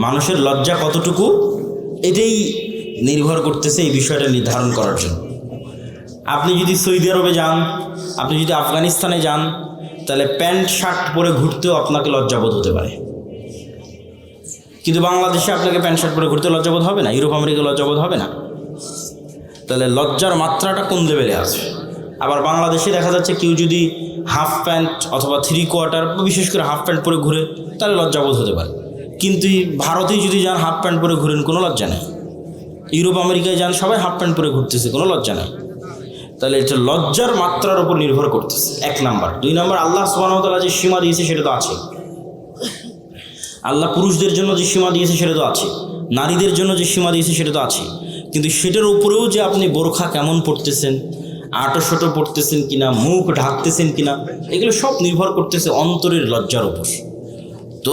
মানুষের লজ্জা কতটুকু, এটাই নির্ভর করতেছে এই বিষয়টা নির্ধারণ করার জন্য। আপনি যদি সৌদি আরবে যান, আপনি যদি আফগানিস্তানে যান, তাহলে প্যান্ট শার্ট পরে ঘুরতেও আপনাকে লজ্জাবোধ হতে পারে। কিন্তু বাংলাদেশে আপনাকে প্যান্ট শার্ট পরে ঘুরতে লজ্জাবোধ হবে না, ইউরোপ আমেরিকা লজ্জাবোধ হবে না। তাহলে লজ্জার মাত্রাটা কোন লেভেলে আছে? আবার বাংলাদেশে দেখা যাচ্ছে কেউ যদি হাফ প্যান্ট অথবা 3/4, বিশেষ করে হাফ প্যান্ট পরে ঘুরে, তাহলে লজ্জাবোধ হতে পারে। কিন্তু ভারতেই যদি যান হাফ প্যান্ট পরে ঘুরেন, কোনো লজ্জা নেই। ইউরোপ আমেরিকায় যান, সবাই হাফ প্যান্ট পরে ঘুরতেছে, কোনো লজ্জা নেই। তাহলে এটা লজ্জার মাত্রার উপর নির্ভর করতেছে, 1 নাম্বার। 2 নাম্বার, আল্লাহ সুবহানাহু ওয়া তাআলা যে সীমা দিয়েছে সেটা তো আছে। আল্লাহ পুরুষদের জন্য যে সীমা দিয়েছে সেটা তো আছে, নারীদের জন্য যে সীমা দিয়েছে সেটা তো আছে। কিন্তু সেটার উপরেও যে আপনি বোরখা কেমন পড়তেছেন, আটো-শটো পড়তেছেন কিনা, মুখ ঢাকতেছেন কিনা, এগুলো সব নির্ভর করতেছে অন্তরের লজ্জার উপর। তো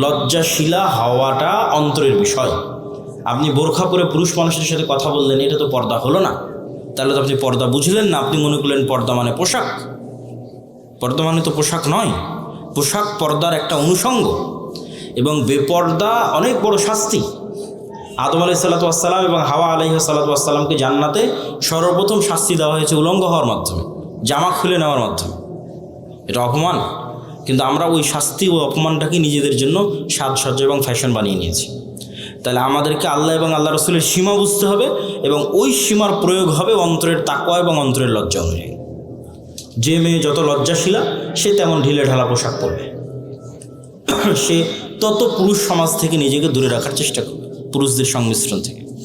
লজ্জাশীলা হওয়াটা অন্তরের বিষয়। আপনি বোরখা পরে পুরুষ মানুষের সাথে কথা বললেন, এটা তো পর্দা হলো না। তাহলে তো আপনি পর্দা বুঝলেন না, আপনি মনে করলেন পর্দা মানে পোশাক। পর্দা মানে তো পোশাক নয়, পোশাক পর্দার একটা অনুষঙ্গ। এবং বেপর্দা অনেক বড় শাস্তি। আদম আলাইহিস সালাতু ওয়াস সালাম এবং হাওয়া আলাইহিস সালাতু ওয়াস সালামকে জান্নাতে সর্বপ্রথম শাস্তি দেওয়া হয়েছে উলঙ্গ হওয়ার মাধ্যমে, জামা খুলে নেওয়ার মাধ্যমে। এটা অপমান। কিন্তু আমরা ওই শাস্তি ও অপমানটাকে নিজেদের জন্য সাজসজ্জা এবং ফ্যাশন বানিয়ে নিয়েছি। তাহলে আমাদেরকে আল্লাহ এবং আল্লাহ রসুলের সীমা বুঝতে হবে এবং ওই সীমার প্রয়োগ হবে অন্তরের তাকওয়া এবং অন্তরের লজ্জা অনুযায়ী। যে মেয়ে যত লজ্জাশীলা সে তেমন ঢিলে ঢালা পোশাক পরবে, সে তত পুরুষ সমাজ থেকে নিজেকে দূরে রাখার চেষ্টা করবে, পুরুষদের সংমিশ্রণ থেকে।